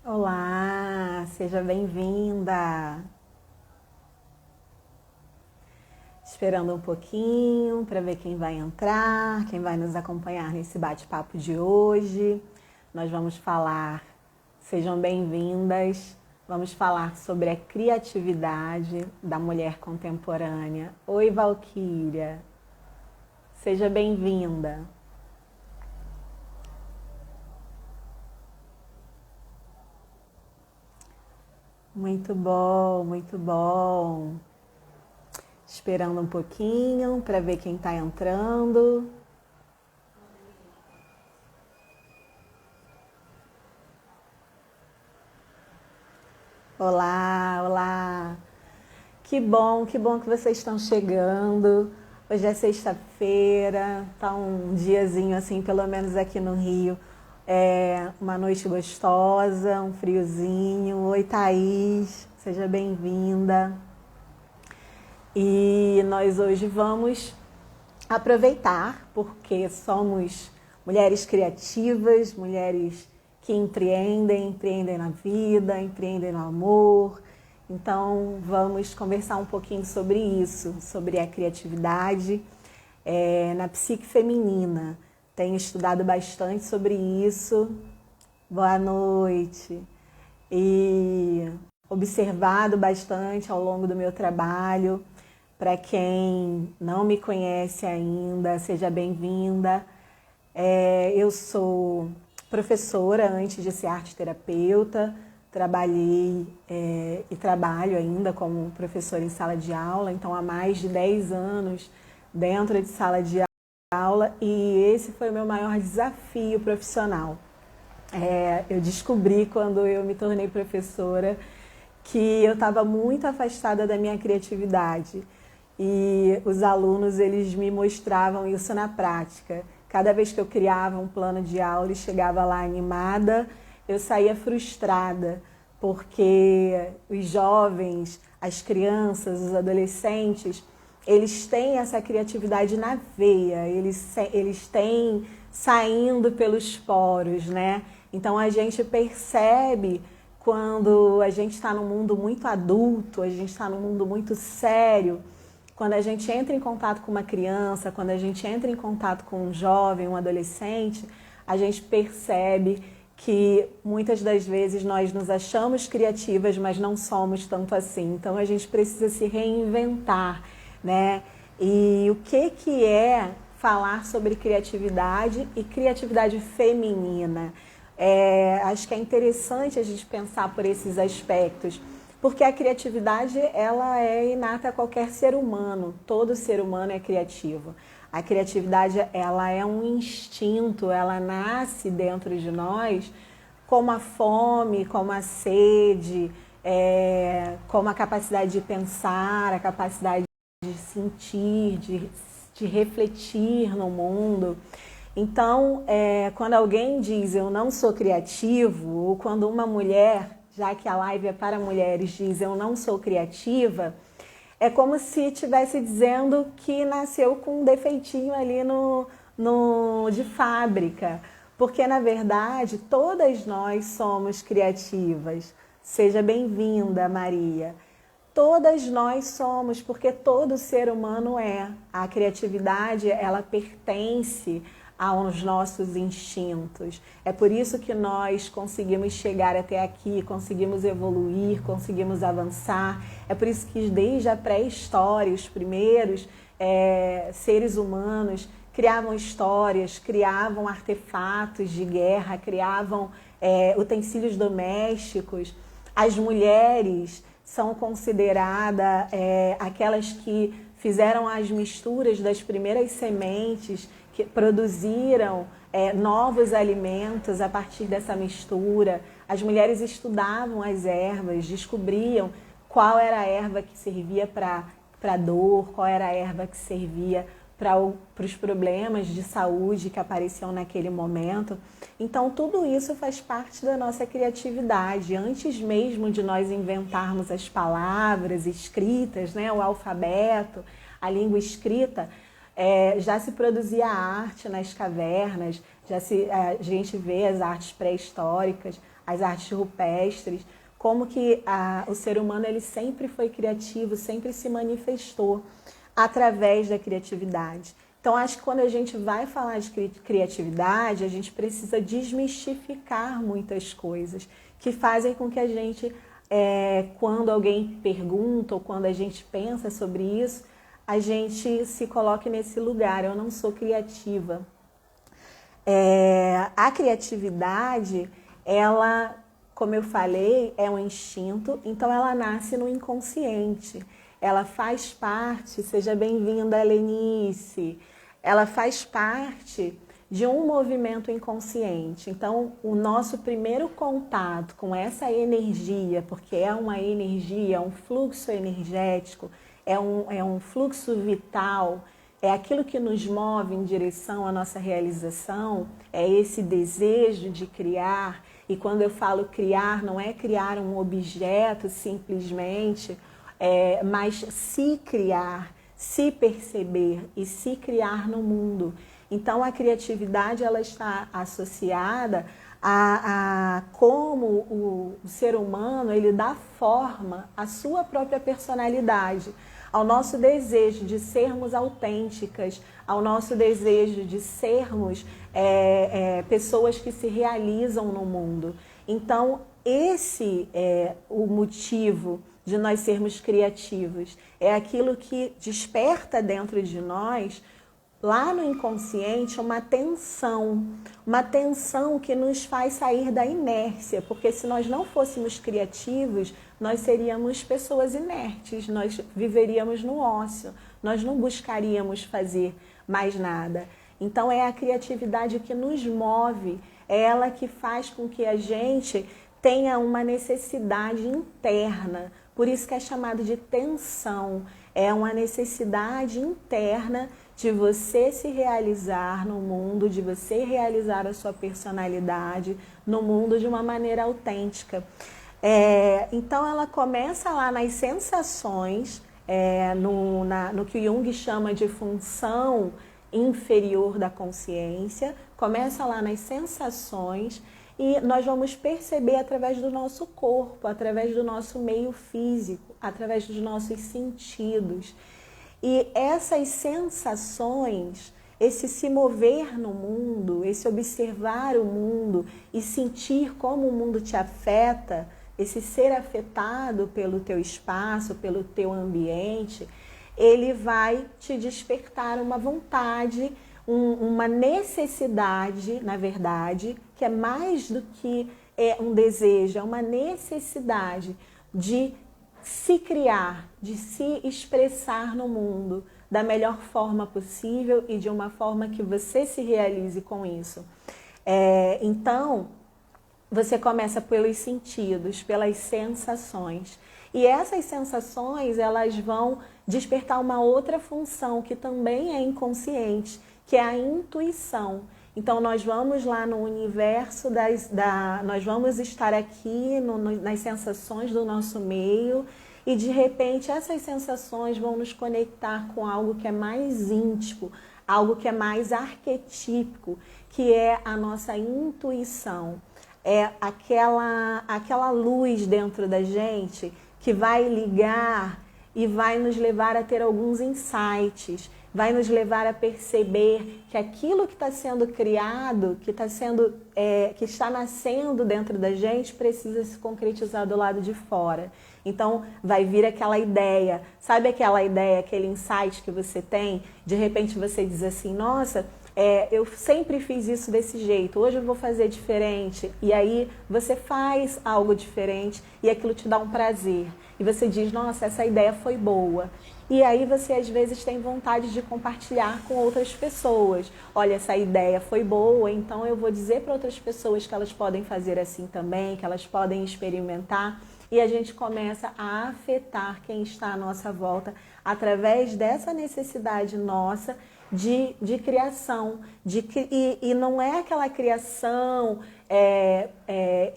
Olá, seja bem-vinda. Esperando um pouquinho para ver quem vai entrar, quem vai nos acompanhar nesse bate-papo de hoje. Nós vamos falar, sejam bem-vindas, vamos falar sobre a criatividade da mulher contemporânea. Oi, Valquíria, seja bem-vinda. Muito bom, muito bom. Esperando um pouquinho para ver quem está entrando. Olá, olá. Que bom que vocês estão chegando. Hoje é sexta-feira, tá um diazinho assim, pelo menos aqui no Rio. É uma noite gostosa, um friozinho. Oi, Thaís, seja bem-vinda. E nós hoje vamos aproveitar, porque somos mulheres criativas, mulheres que empreendem na vida, empreendem no amor. Então vamos conversar um pouquinho sobre isso, sobre a criatividade na psique feminina. Tenho estudado bastante sobre isso. Boa noite. E observado bastante ao longo do meu trabalho. Para quem não me conhece ainda, seja bem-vinda. Eu sou professora antes de ser arte terapeuta, trabalhei e trabalho ainda como professora em sala de aula, então há mais de 10 anos dentro de sala de aula, e esse foi o meu maior desafio profissional. Eu descobri quando eu me tornei professora que eu estava muito afastada da minha criatividade. E os alunos, eles me mostravam isso na prática. Cada vez que eu criava um plano de aula e chegava lá animada, eu saía frustrada, porque os jovens, as crianças, os adolescentes, eles têm essa criatividade na veia, eles têm saindo pelos poros, né? Então a gente percebe quando a gente está num mundo muito adulto, a gente está num mundo muito sério. Quando a gente entra em contato com uma criança, quando a gente entra em contato com um jovem, um adolescente, a gente percebe que muitas das vezes nós nos achamos criativas, mas não somos tanto assim. Então a gente precisa se reinventar, né? E o que é falar sobre criatividade e criatividade feminina? Acho que é interessante a gente pensar por esses aspectos. Porque a criatividade, ela é inata a qualquer ser humano, todo ser humano é criativo. A criatividade, ela é um instinto, ela nasce dentro de nós como a fome, como a sede, como a capacidade de pensar, a capacidade de sentir, de refletir no mundo. Então, quando alguém diz eu não sou criativo, ou quando uma mulher, já que a live é para mulheres, diz eu não sou criativa, é como se estivesse dizendo que nasceu com um defeitinho ali de fábrica. Porque, na verdade, todas nós somos criativas. Seja bem-vinda, Maria. Todas nós somos, porque todo ser humano é. A criatividade, ela pertence aos nossos instintos. É por isso que nós conseguimos chegar até aqui, conseguimos evoluir, conseguimos avançar. É por isso que desde a pré-história, os primeiros seres humanos criavam histórias, criavam artefatos de guerra, criavam utensílios domésticos. As mulheres são consideradas aquelas que fizeram as misturas das primeiras sementes, que produziram novos alimentos a partir dessa mistura. As mulheres estudavam as ervas, descobriam qual era a erva que servia para dor, qual era a erva que servia para os problemas de saúde que apareciam naquele momento. Então, tudo isso faz parte da nossa criatividade. Antes mesmo de nós inventarmos as palavras escritas, né, o alfabeto, a língua escrita, já se produzia arte nas cavernas, a gente vê as artes pré-históricas, as artes rupestres, como que o ser humano ele sempre foi criativo, sempre se manifestou através da criatividade. Então, acho que quando a gente vai falar de criatividade, a gente precisa desmistificar muitas coisas que fazem com que a gente, quando alguém pergunta ou quando a gente pensa sobre isso, a gente se coloque nesse lugar, eu não sou criativa. A criatividade, ela, como eu falei, é um instinto, então ela nasce no inconsciente. Ela faz parte, seja bem-vinda, Lenice, ela faz parte de um movimento inconsciente. Então, o nosso primeiro contato com essa energia, porque é uma energia, é um fluxo energético, é um fluxo vital, é aquilo que nos move em direção à nossa realização, é esse desejo de criar. E quando eu falo criar, não é criar um objeto simplesmente, mas se criar, se perceber e se criar no mundo. Então a criatividade ela está associada a como o ser humano ele dá forma à sua própria personalidade, ao nosso desejo de sermos autênticas, ao nosso desejo de sermos pessoas que se realizam no mundo. Então esse é o motivo de nós sermos criativos, é aquilo que desperta dentro de nós, lá no inconsciente, uma tensão que nos faz sair da inércia, porque se nós não fôssemos criativos, nós seríamos pessoas inertes, nós viveríamos no ócio, nós não buscaríamos fazer mais nada. Então é a criatividade que nos move, é ela que faz com que a gente tenha uma necessidade interna, por isso que é chamado de tensão, é uma necessidade interna de você se realizar no mundo, de você realizar a sua personalidade no mundo de uma maneira autêntica. Então ela começa lá nas sensações, no que Jung chama de função inferior da consciência, começa lá nas sensações e nós vamos perceber através do nosso corpo, através do nosso meio físico, através dos nossos sentidos. E essas sensações, esse se mover no mundo, esse observar o mundo e sentir como o mundo te afeta, esse ser afetado pelo teu espaço, pelo teu ambiente, ele vai te despertar uma vontade, uma necessidade, na verdade, que é mais do que um desejo, é uma necessidade de se criar, de se expressar no mundo da melhor forma possível e de uma forma que você se realize com isso. Então, você começa pelos sentidos, pelas sensações. E essas sensações, elas vão despertar uma outra função que também é inconsciente, que é a intuição. Então, nós vamos lá no universo, nós vamos estar aqui nas sensações do nosso meio e, de repente, essas sensações vão nos conectar com algo que é mais íntimo, algo que é mais arquetípico, que é a nossa intuição. É aquela luz dentro da gente que vai ligar e vai nos levar a ter alguns insights, vai nos levar a perceber que aquilo que está sendo criado, que está nascendo dentro da gente, precisa se concretizar do lado de fora. Então, vai vir aquela ideia, sabe aquela ideia, aquele insight que você tem? De repente você diz assim, nossa, eu sempre fiz isso desse jeito, hoje eu vou fazer diferente. E aí você faz algo diferente e aquilo te dá um prazer. E você diz, nossa, essa ideia foi boa. E aí você às vezes tem vontade de compartilhar com outras pessoas. Olha, essa ideia foi boa, então eu vou dizer para outras pessoas que elas podem fazer assim também, que elas podem experimentar. E a gente começa a afetar quem está à nossa volta através dessa necessidade nossa de criação. E não é aquela criação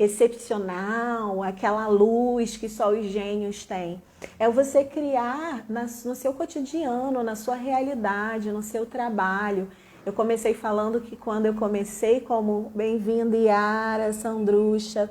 excepcional, aquela luz que só os gênios têm. É você criar no seu cotidiano, na sua realidade, no seu trabalho. Eu comecei falando que quando eu comecei como bem-vinda Yara, Sandrucha,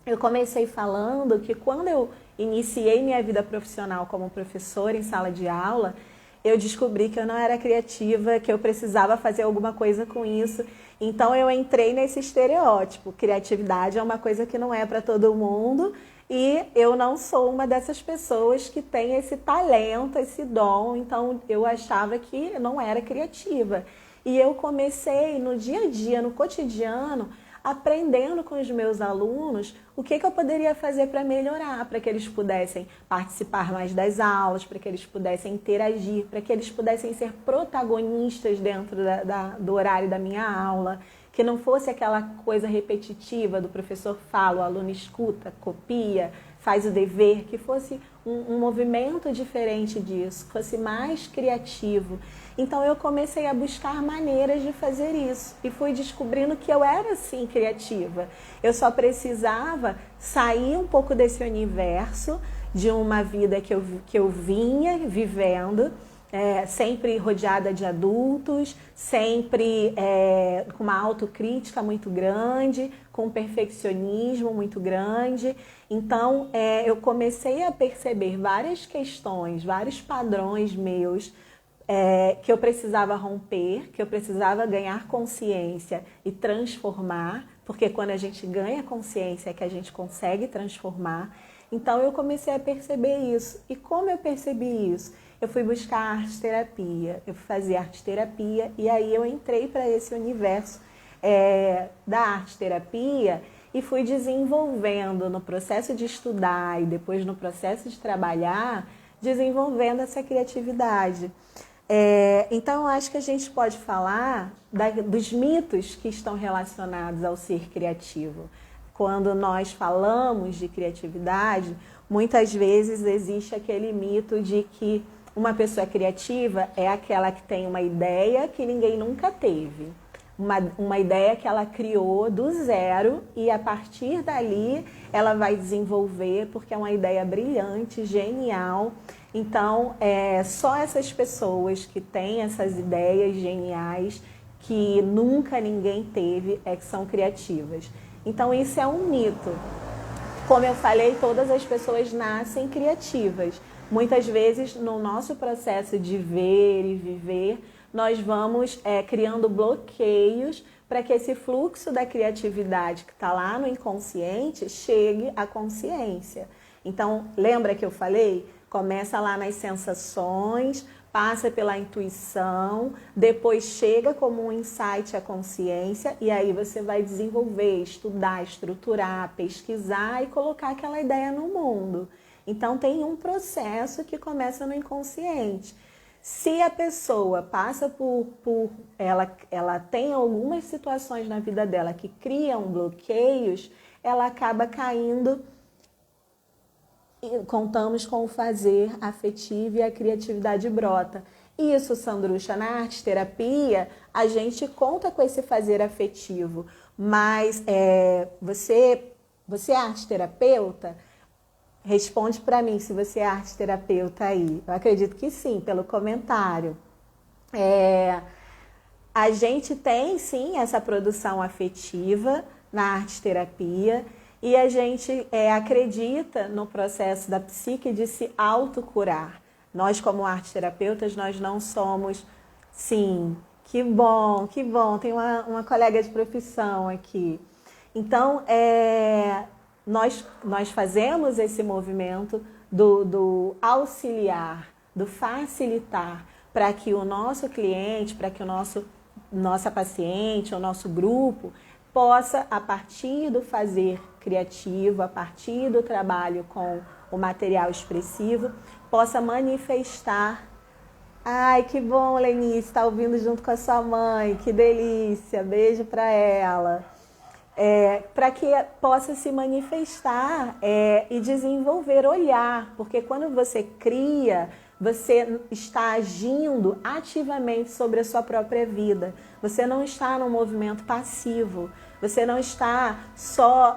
Eu comecei falando que quando eu iniciei minha vida profissional como professora em sala de aula, eu descobri que eu não era criativa, que eu precisava fazer alguma coisa com isso. Então eu entrei nesse estereótipo. Criatividade é uma coisa que não é para todo mundo e eu não sou uma dessas pessoas que tem esse talento, esse dom. Então eu achava que eu não era criativa. E eu comecei no dia a dia, no cotidiano, aprendendo com os meus alunos o que eu poderia fazer para melhorar, para que eles pudessem participar mais das aulas, para que eles pudessem interagir, para que eles pudessem ser protagonistas dentro do horário da minha aula, que não fosse aquela coisa repetitiva do professor fala, o aluno escuta, copia, faz o dever, que fosse um movimento diferente disso, fosse mais criativo. Então eu comecei a buscar maneiras de fazer isso e fui descobrindo que eu era sim criativa. Eu só precisava sair um pouco desse universo de uma vida que eu vinha vivendo, sempre rodeada de adultos, sempre com uma autocrítica muito grande, com um perfeccionismo muito grande. Então eu comecei a perceber várias questões, vários padrões meus, que eu precisava romper, que eu precisava ganhar consciência e transformar, porque quando a gente ganha consciência é que a gente consegue transformar. Então eu comecei a perceber isso. E como eu percebi isso? Eu fui buscar arte-terapia, eu fui fazer arte-terapia e aí eu entrei para esse universo da arte-terapia e fui desenvolvendo no processo de estudar e depois no processo de trabalhar, desenvolvendo essa criatividade. Então, eu acho que a gente pode falar dos mitos que estão relacionados ao ser criativo. Quando nós falamos de criatividade, muitas vezes existe aquele mito de que uma pessoa criativa é aquela que tem uma ideia que ninguém nunca teve. Uma ideia que ela criou do zero e a partir dali ela vai desenvolver porque é uma ideia brilhante, genial. Então, só essas pessoas que têm essas ideias geniais que nunca ninguém teve que são criativas. Então, isso é um mito. Como eu falei, todas as pessoas nascem criativas. Muitas vezes, no nosso processo de ver e viver, nós vamos criando bloqueios para que esse fluxo da criatividade que está lá no inconsciente chegue à consciência. Então, lembra que eu falei? Começa lá nas sensações, passa pela intuição, depois chega como um insight à consciência e aí você vai desenvolver, estudar, estruturar, pesquisar e colocar aquela ideia no mundo. Então tem um processo que começa no inconsciente. Se a pessoa passa ela tem algumas situações na vida dela que criam bloqueios, ela acaba caindo. Contamos com o fazer afetivo e a criatividade brota. Isso, Sandrucha, na arte-terapia, a gente conta com esse fazer afetivo, mas você é arte-terapeuta? Responde para mim se você é arte-terapeuta aí. Eu acredito que sim, pelo comentário. A gente tem, sim, essa produção afetiva na arte-terapia e a gente acredita no processo da psique de se autocurar. Nós, como arte-terapeutas, nós não somos... Sim, que bom, tem uma colega de profissão aqui. Então, nós fazemos esse movimento do auxiliar, do facilitar, para que o nosso cliente, para que nossa paciente, o nosso grupo, possa, a partir do fazer criativo, a partir do trabalho com o material expressivo, possa manifestar. Ai, que bom, Lenice, está ouvindo junto com a sua mãe, que delícia, beijo para ela. Para que possa se manifestar e desenvolver, olhar, porque quando você cria, você está agindo ativamente sobre a sua própria vida. Você não está num movimento passivo, você não está só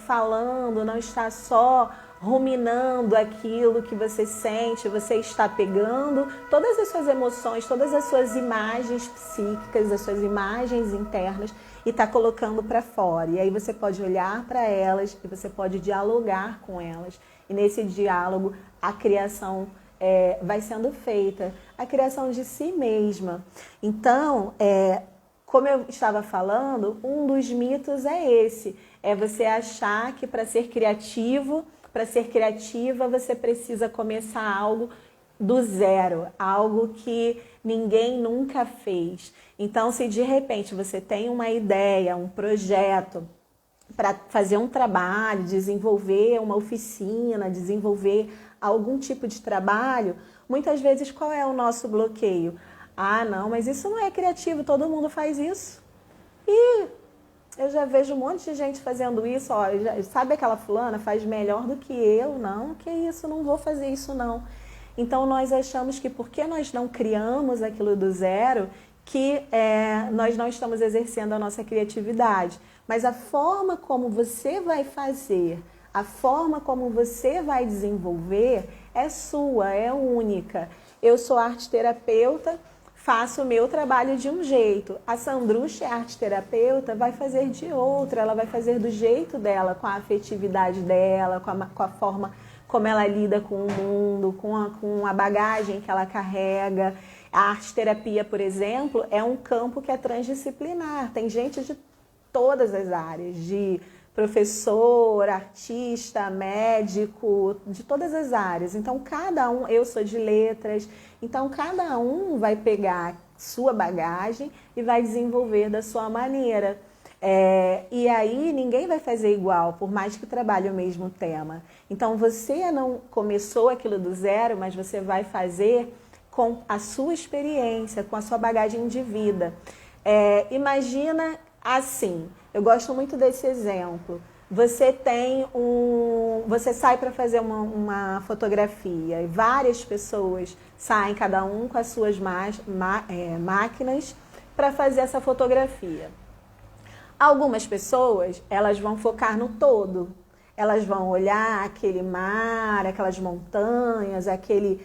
falando, não está só ruminando aquilo que você sente, você está pegando todas as suas emoções, todas as suas imagens psíquicas, as suas imagens internas e está colocando para fora. E aí você pode olhar para elas e você pode dialogar com elas. E nesse diálogo a criação vai sendo feita, a criação de si mesma. Então, como eu estava falando, um dos mitos é esse, é você achar que para ser criativo, para ser criativa, você precisa começar algo do zero, algo que ninguém nunca fez. Então, se de repente você tem uma ideia, um projeto para fazer um trabalho, desenvolver uma oficina, desenvolver algum tipo de trabalho, muitas vezes qual é o nosso bloqueio? Ah, não, mas isso não é criativo, todo mundo faz isso. E eu já vejo um monte de gente fazendo isso, ó, sabe aquela fulana faz melhor do que eu? Não, que isso, não vou fazer isso não. Então nós achamos que porque nós não criamos aquilo do zero, que nós não estamos exercendo a nossa criatividade. Mas a forma como você vai fazer, a forma como você vai desenvolver é sua, é única. Eu sou arte-terapeuta, faço o meu trabalho de um jeito. A Sandrucha, é arte-terapeuta, vai fazer de outra, ela vai fazer do jeito dela, com a afetividade dela, com a forma como ela lida com o mundo, com a bagagem que ela carrega. A arte-terapia, por exemplo, é um campo que é transdisciplinar. Tem gente de todas as áreas, de professor, artista, médico, de todas as áreas. Então, cada um, eu sou de letras, então cada um vai pegar sua bagagem e vai desenvolver da sua maneira. E aí ninguém vai fazer igual, por mais que trabalhe o mesmo tema. Então você não começou aquilo do zero, mas você vai fazer com a sua experiência, com a sua bagagem de vida. Imagina assim, eu gosto muito desse exemplo. Você sai para fazer uma fotografia e várias pessoas saem, cada um com as suas máquinas, para fazer essa fotografia. Algumas pessoas, elas vão focar no todo. Elas vão olhar aquele mar, aquelas montanhas, aquele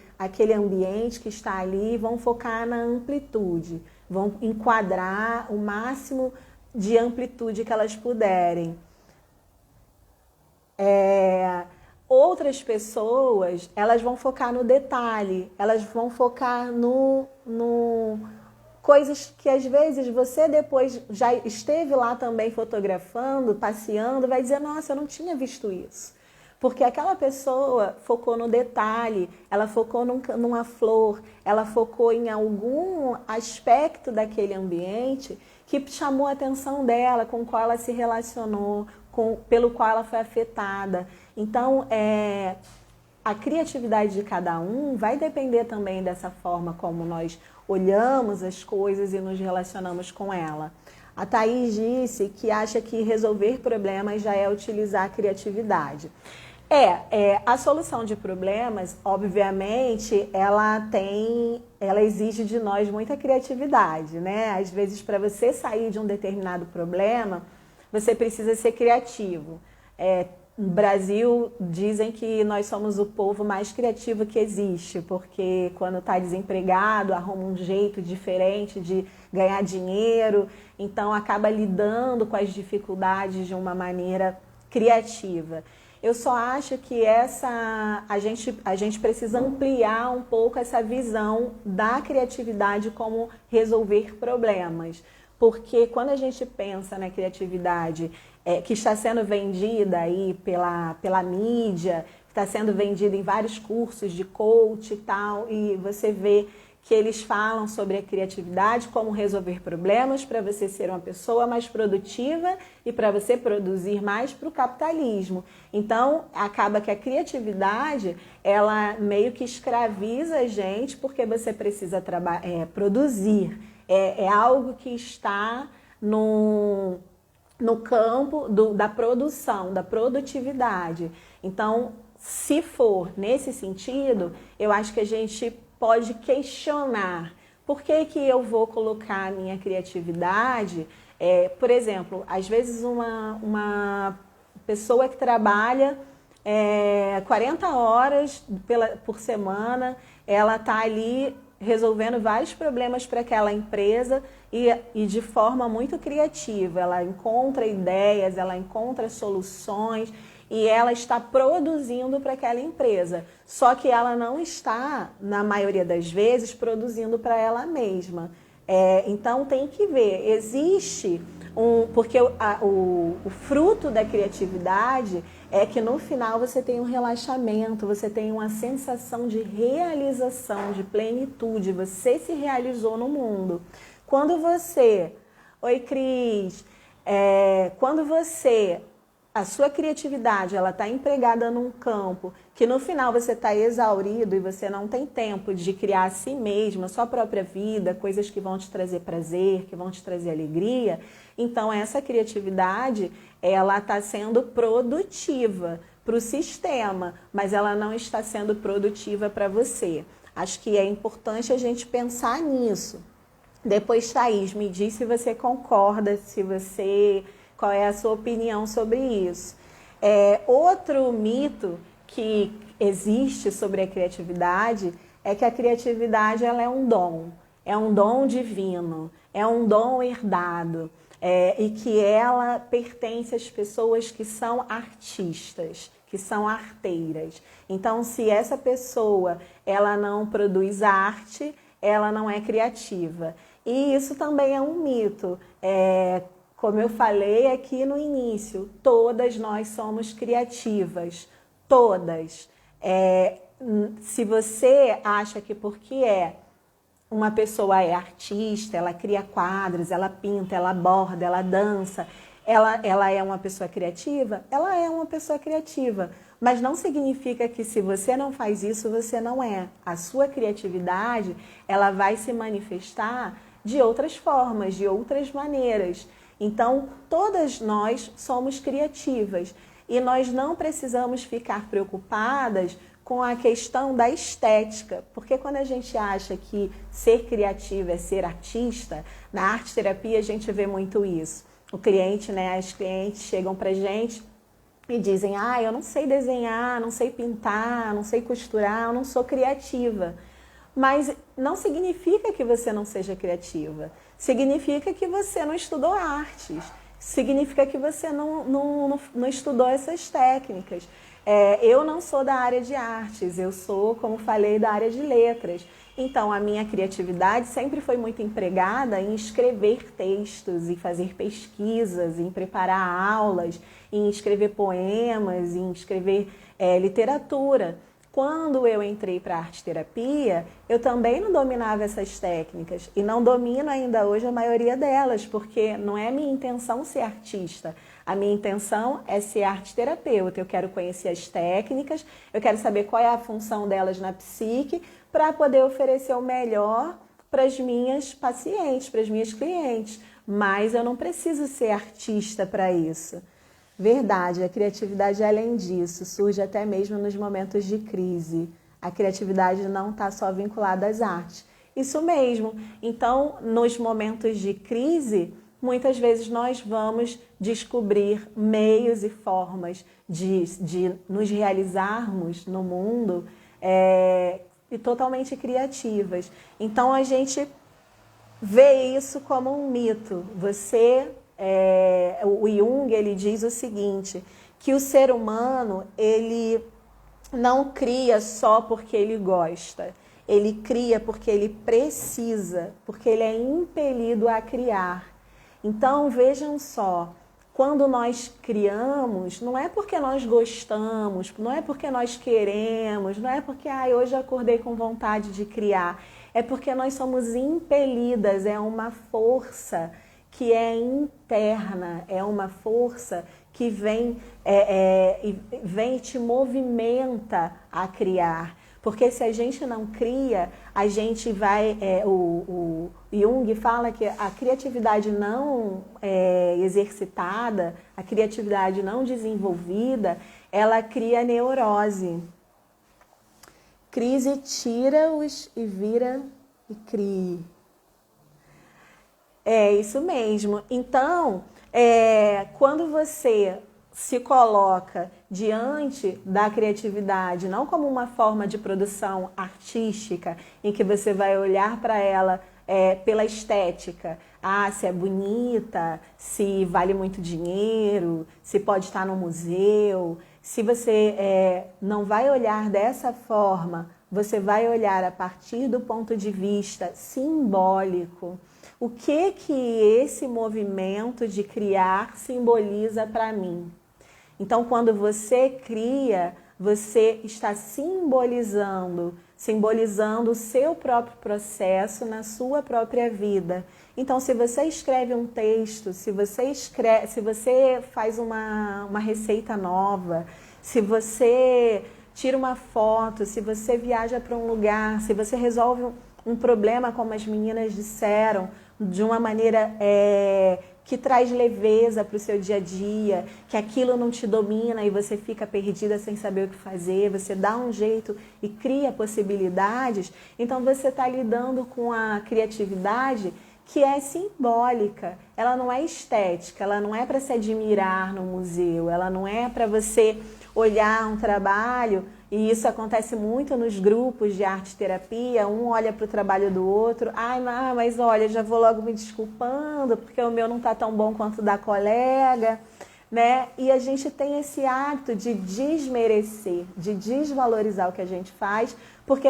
ambiente que está ali, vão focar na amplitude, vão enquadrar o máximo de amplitude que elas puderem. Outras pessoas, elas vão focar no detalhe, elas vão focar no coisas que às vezes você depois já esteve lá também fotografando, passeando, vai dizer, nossa, eu não tinha visto isso. Porque aquela pessoa focou no detalhe, ela focou numa flor, ela focou em algum aspecto daquele ambiente que chamou a atenção dela, com o qual ela se relacionou, pelo qual ela foi afetada. Então, a criatividade de cada um vai depender também dessa forma como nós olhamos as coisas e nos relacionamos com ela. A Thaís disse que acha que resolver problemas já é utilizar a criatividade. A solução de problemas, obviamente, ela exige de nós muita criatividade, né? Às vezes, para você sair de um determinado problema, você precisa ser criativo. No Brasil, dizem que nós somos o povo mais criativo que existe, porque quando está desempregado, arruma um jeito diferente de ganhar dinheiro, então acaba lidando com as dificuldades de uma maneira criativa. Eu só acho que a gente precisa ampliar um pouco essa visão da criatividade como resolver problemas. Porque quando a gente pensa na criatividade que está sendo vendida aí pela mídia, está sendo vendida em vários cursos de coach e tal, e você vê que eles falam sobre a criatividade, como resolver problemas para você ser uma pessoa mais produtiva e para você produzir mais para o capitalismo. Então, acaba que a criatividade, ela meio que escraviza a gente, porque você precisa produzir. É algo que está no campo da produção, da produtividade. Então, se for nesse sentido, eu acho que a gente pode questionar por que eu vou colocar a minha criatividade. Por exemplo, às vezes uma pessoa que trabalha 40 horas por semana, ela está ali resolvendo vários problemas para aquela empresa e de forma muito criativa. Ela encontra ideias, ela encontra soluções e ela está produzindo para aquela empresa. Só que ela não está, na maioria das vezes, produzindo para ela mesma. Então tem que ver, existe porque o fruto da criatividade é que no final você tem um relaxamento, você tem uma sensação de realização, de plenitude, você se realizou no mundo. Quando você, oi Cris, a sua criatividade ela está empregada num campo que no final você está exaurido e você não tem tempo de criar a si mesmo, a sua própria vida, coisas que vão te trazer prazer, que vão te trazer alegria, então essa criatividade ela está sendo produtiva para o sistema, mas ela não está sendo produtiva para você. Acho que é importante a gente pensar nisso. Depois, Thaís, me diz se você concorda, qual é a sua opinião sobre isso. Outro mito que existe sobre a criatividade é que a criatividade ela é um dom divino, é um dom herdado, e que ela pertence às pessoas que são artistas, que são arteiras. Então, se essa pessoa ela não produz arte, ela não é criativa. E isso também é um mito. Como eu falei aqui no início, todas nós somos criativas, todas. Se você acha que porque uma pessoa é artista, ela cria quadros, ela pinta, ela borda, ela dança, ela é uma pessoa criativa? Ela é uma pessoa criativa, mas não significa que se você não faz isso, você não é. A sua criatividade, ela vai se manifestar de outras formas, de outras maneiras. Então, todas nós somos criativas e nós não precisamos ficar preocupadas com a questão da estética, porque quando a gente acha que ser criativo é ser artista, na arte-terapia a gente vê muito isso. O cliente, as clientes chegam pra gente e dizem, eu não sei desenhar, não sei pintar, não sei costurar, eu não sou criativa. Mas não significa que você não seja criativa. Significa que você não estudou artes. Significa que você não estudou essas técnicas. Eu não sou da área de artes, eu sou, como falei, da área de letras. Então, a minha criatividade sempre foi muito empregada em escrever textos, em fazer pesquisas, em preparar aulas, em escrever poemas, em escrever literatura. Quando eu entrei para a arte-terapia, eu também não dominava essas técnicas e não domino ainda hoje a maioria delas, porque não é minha intenção ser artista. A minha intenção é ser arte-terapeuta. Eu quero conhecer as técnicas, eu quero saber qual é a função delas na psique para poder oferecer o melhor para as minhas pacientes, para as minhas clientes. Mas eu não preciso ser artista para isso. Verdade, a criatividade além disso surge até mesmo nos momentos de crise. A criatividade não está só vinculada às artes. Isso mesmo. Então, nos momentos de crise, muitas vezes nós vamos descobrir meios e formas de nos realizarmos no mundo e totalmente criativas. Então, a gente vê isso como um mito. O Jung ele diz o seguinte, que o ser humano ele não cria só porque ele gosta, ele cria porque ele precisa, porque ele é impelido a criar. Então vejam só, quando nós criamos, não é porque nós gostamos, não é porque nós queremos, não é porque hoje eu acordei com vontade de criar, é porque nós somos impelidas, é uma força que é interna, é uma força que vem e te movimenta a criar. Porque se a gente não cria, a gente vai... o Jung fala que a criatividade não exercitada, a criatividade não desenvolvida, ela cria neurose. Crise tira-os e vira e cria. É isso mesmo. Então, quando você se coloca diante da criatividade não como uma forma de produção artística em que você vai olhar para ela pela estética, se é bonita, se vale muito dinheiro, se pode estar no museu. Se você não vai olhar dessa forma, você vai olhar a partir do ponto de vista simbólico. O que esse movimento de criar simboliza para mim? Então, quando você cria, você está simbolizando o seu próprio processo na sua própria vida. Então, se você escreve um texto, se você faz uma receita nova, se você tira uma foto, se você viaja para um lugar, se você resolve um problema, como as meninas disseram, de uma maneira que traz leveza para o seu dia a dia, que aquilo não te domina e você fica perdida sem saber o que fazer, você dá um jeito e cria possibilidades, então você está lidando com a criatividade que é simbólica, ela não é estética, ela não é para se admirar no museu, ela não é para você olhar um trabalho, e isso acontece muito nos grupos de arte-terapia, um olha para o trabalho do outro, mas olha, já vou logo me desculpando, porque o meu não está tão bom quanto o da colega, né? E a gente tem esse hábito de desmerecer, de desvalorizar o que a gente faz, porque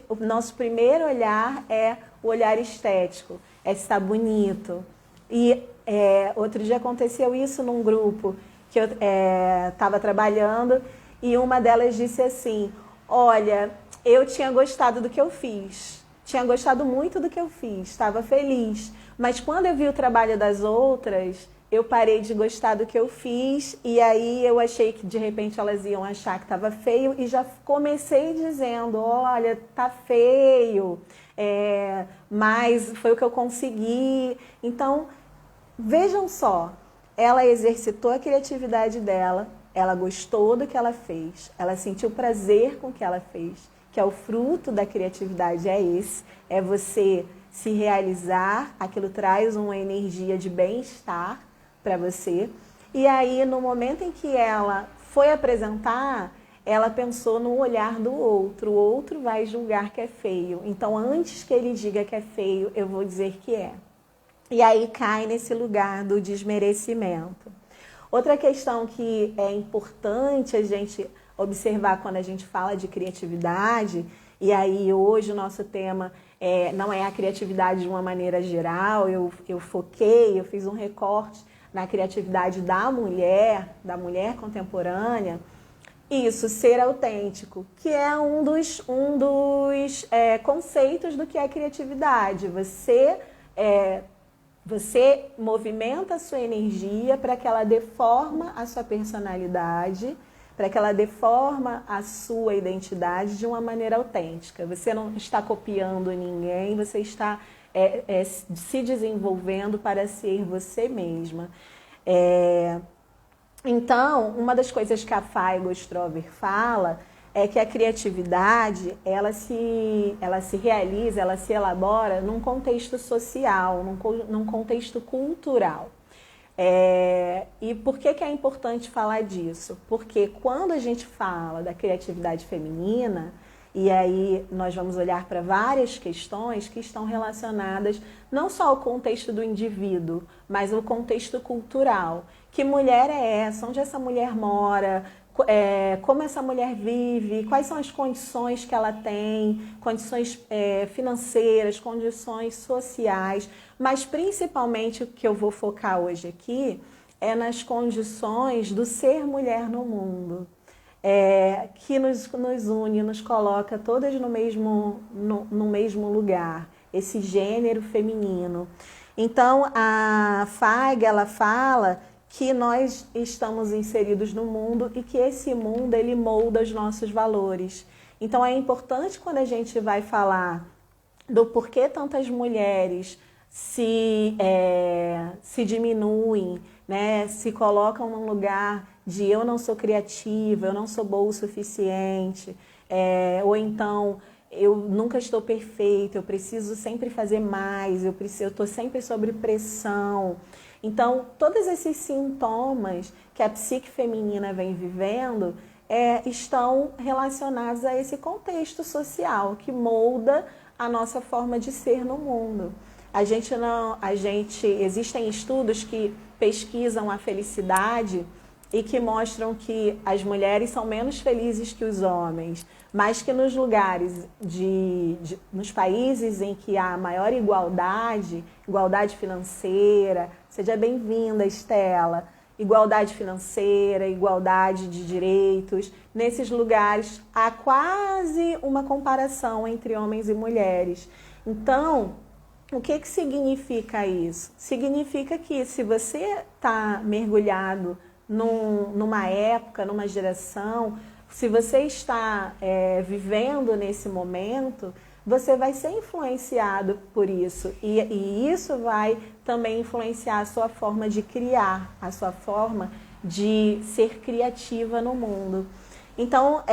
o nosso primeiro olhar é o olhar estético, é estar bonito. E outro dia aconteceu isso num grupo que eu estava trabalhando, e uma delas disse assim, olha, eu tinha gostado do que eu fiz, tinha gostado muito do que eu fiz, estava feliz, mas quando eu vi o trabalho das outras, eu parei de gostar do que eu fiz, e aí eu achei que de repente elas iam achar que estava feio, e já comecei dizendo, olha, tá feio, mas foi o que eu consegui. Então, vejam só, ela exercitou a criatividade dela, ela gostou do que ela fez, ela sentiu prazer com o que ela fez, que é o fruto da criatividade, é você se realizar, aquilo traz uma energia de bem-estar para você. E aí, no momento em que ela foi apresentar, ela pensou no olhar do outro, o outro vai julgar que é feio, então antes que ele diga que é feio, eu vou dizer que é. E aí cai nesse lugar do desmerecimento. Outra questão que é importante a gente observar quando a gente fala de criatividade, e aí hoje o nosso tema não é a criatividade de uma maneira geral, eu fiz um recorte na criatividade da mulher contemporânea, isso, ser autêntico, que é um dos conceitos do que é criatividade. Você movimenta a sua energia para que ela dê forma à sua personalidade, para que ela dê forma à sua identidade de uma maneira autêntica. Você não está copiando ninguém, você está se desenvolvendo para ser você mesma. Então, uma das coisas que a Feigo Strover fala é que a criatividade, ela se realiza, ela se elabora num contexto social, num contexto cultural. E por que é importante falar disso? Porque quando a gente fala da criatividade feminina, e aí nós vamos olhar para várias questões que estão relacionadas não só ao contexto do indivíduo, mas ao contexto cultural. Que mulher é essa? Onde essa mulher mora? Como essa mulher vive? Quais são as condições que ela tem? Condições financeiras, condições sociais. Mas principalmente o que eu vou focar hoje aqui é nas condições do ser mulher no mundo. Que nos une, nos coloca todas no mesmo lugar, esse gênero feminino. Então, a Feigo, ela fala que nós estamos inseridos no mundo e que esse mundo, ele molda os nossos valores. Então, é importante quando a gente vai falar do porquê tantas mulheres se diminuem, né? Se colocam num lugar de eu não sou criativa, eu não sou boa o suficiente, ou então eu nunca estou perfeita, eu preciso sempre fazer mais, eu estou sempre sob pressão. Então, todos esses sintomas que a psique feminina vem vivendo estão relacionados a esse contexto social que molda a nossa forma de ser no mundo. Existem estudos que pesquisam a felicidade e que mostram que as mulheres são menos felizes que os homens, mas que nos lugares nos países em que há maior igualdade financeira, seja bem-vinda, Estela, igualdade financeira, igualdade de direitos, nesses lugares há quase uma comparação entre homens e mulheres. Então, o que significa isso? Significa que se você está mergulhado numa época, numa geração, se você está vivendo nesse momento, você vai ser influenciado por isso. E isso vai também influenciar a sua forma de criar, a sua forma de ser criativa no mundo. Então,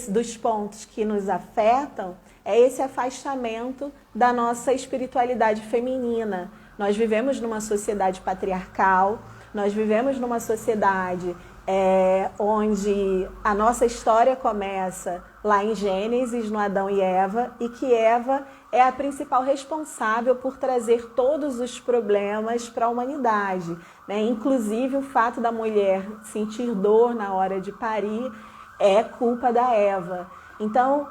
dos pontos que nos afetam é esse afastamento da nossa espiritualidade feminina. Nós vivemos numa sociedade patriarcal, nós vivemos numa sociedade onde a nossa história começa lá em Gênesis, no Adão e Eva, e que Eva é a principal responsável por trazer todos os problemas para a humanidade, né? Inclusive o fato da mulher sentir dor na hora de parir é culpa da Eva. Então,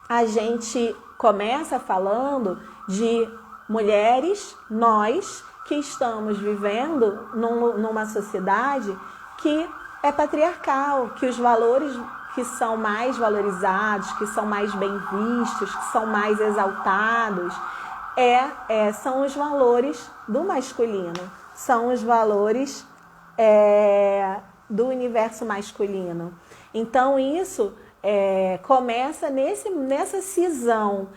a gente começa falando de mulheres, nós, que estamos vivendo numa sociedade que é patriarcal, que os valores que são mais valorizados, que são mais bem vistos, que são mais exaltados, são os valores do masculino, são os valores do universo masculino. Então isso começa nessa cisão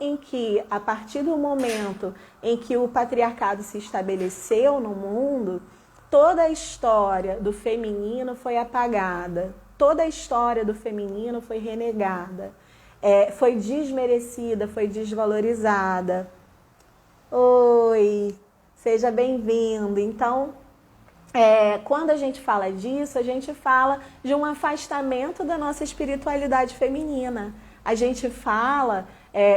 em que, a partir do momento em que o patriarcado se estabeleceu no mundo, toda a história do feminino foi apagada, toda a história do feminino foi renegada, foi desmerecida, foi desvalorizada. Oi, seja bem-vindo. Então, quando a gente fala disso, a gente fala de um afastamento da nossa espiritualidade feminina. A gente fala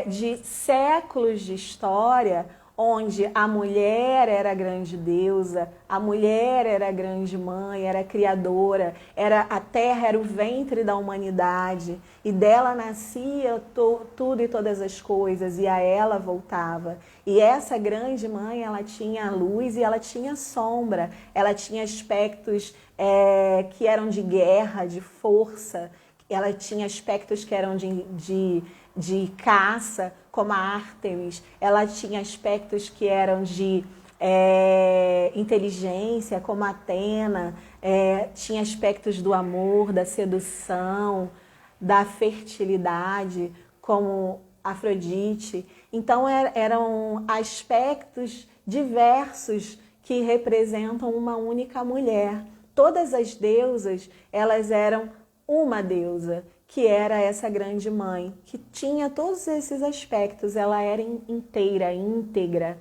de séculos de história onde a mulher era a grande deusa, a mulher era a grande mãe, era a criadora, a terra era o ventre da humanidade e dela nascia tudo e todas as coisas e a ela voltava. E essa grande mãe, ela tinha luz e ela tinha sombra, ela tinha aspectos que eram de guerra, de força, ela tinha aspectos que eram de caça, como a Ártemis, ela tinha aspectos que eram de inteligência, como a Atena, tinha aspectos do amor, da sedução, da fertilidade, como Afrodite. Então eram aspectos diversos que representam uma única mulher. Todas as deusas, elas eram uma deusa, que era essa grande mãe, que tinha todos esses aspectos, ela era inteira, íntegra.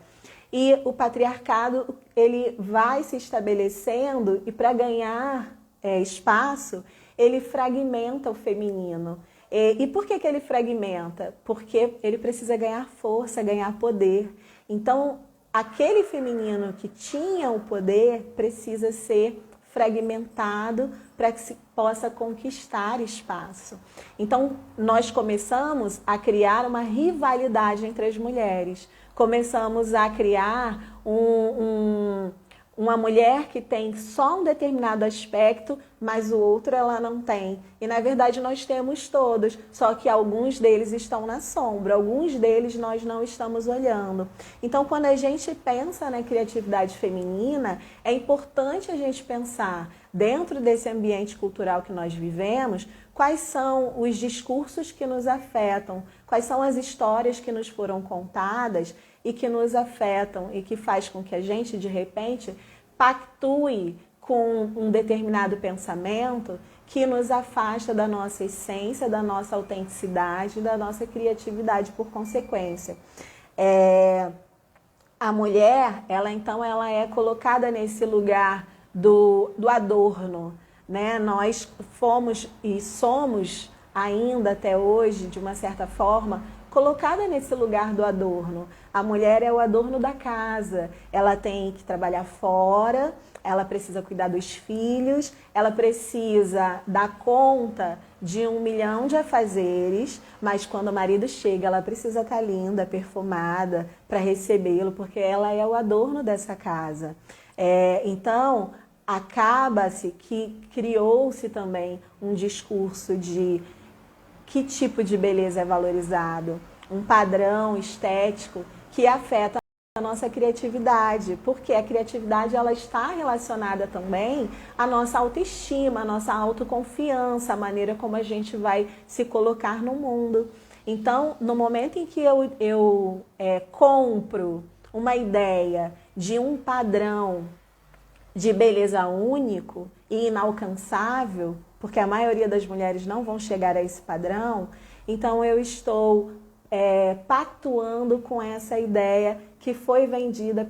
E o patriarcado, ele vai se estabelecendo e para ganhar espaço, ele fragmenta o feminino. E por que ele fragmenta? Porque ele precisa ganhar força, ganhar poder. Então, aquele feminino que tinha o poder precisa ser fragmentado para que se possa conquistar espaço. Então, nós começamos a criar uma rivalidade entre as mulheres. Começamos a criar uma mulher que tem só um determinado aspecto, mas o outro ela não tem. E, na verdade, nós temos todos, só que alguns deles estão na sombra, alguns deles nós não estamos olhando. Então, quando a gente pensa na criatividade feminina, é importante a gente pensar, dentro desse ambiente cultural que nós vivemos, quais são os discursos que nos afetam, quais são as histórias que nos foram contadas e que nos afetam e que faz com que a gente, de repente, pactue com um determinado pensamento que nos afasta da nossa essência, da nossa autenticidade, da nossa criatividade por consequência. A mulher, ela é colocada nesse lugar do adorno, né? Nós fomos e somos ainda até hoje, de uma certa forma, colocada nesse lugar do adorno. A mulher é o adorno da casa, ela tem que trabalhar fora, ela precisa cuidar dos filhos, ela precisa dar conta de 1 milhão de afazeres, mas quando o marido chega, ela precisa estar linda, perfumada para recebê-lo, porque ela é o adorno dessa casa. Então, acaba-se que criou-se também um discurso de que tipo de beleza é valorizado, um padrão estético que afeta a nossa criatividade, porque a criatividade ela está relacionada também à nossa autoestima, à nossa autoconfiança, a maneira como a gente vai se colocar no mundo. Então, no momento em que eu compro uma ideia de um padrão de beleza único e inalcançável, porque a maioria das mulheres não vão chegar a esse padrão, então eu estou pactuando com essa ideia que foi vendida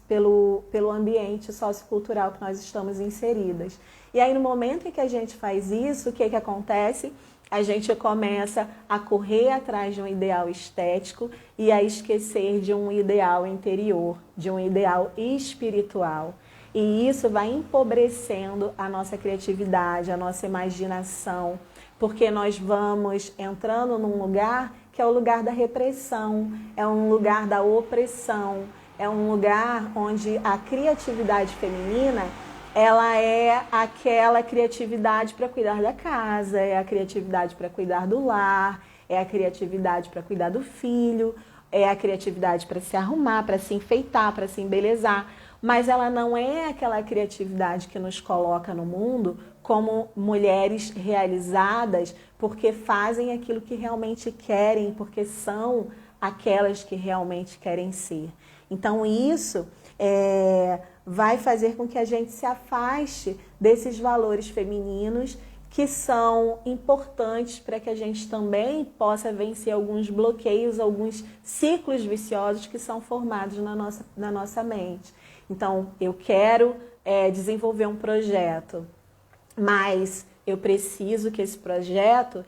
pelo ambiente sociocultural que nós estamos inseridas. E aí, no momento em que a gente faz isso, o que acontece? A gente começa a correr atrás de um ideal estético e a esquecer de um ideal interior, de um ideal espiritual. E isso vai empobrecendo a nossa criatividade, a nossa imaginação, porque nós vamos entrando num lugar que é o lugar da repressão, é um lugar da opressão, é um lugar onde a criatividade feminina, ela é aquela criatividade para cuidar da casa, é a criatividade para cuidar do lar, é a criatividade para cuidar do filho, é a criatividade para se arrumar, para se enfeitar, para se embelezar. Mas ela não é aquela criatividade que nos coloca no mundo como mulheres realizadas porque fazem aquilo que realmente querem, porque são aquelas que realmente querem ser. Então isso vai fazer com que a gente se afaste desses valores femininos que são importantes para que a gente também possa vencer alguns bloqueios, alguns ciclos viciosos que são formados na nossa mente. Então, eu quero desenvolver um projeto, mas eu preciso que esse projeto,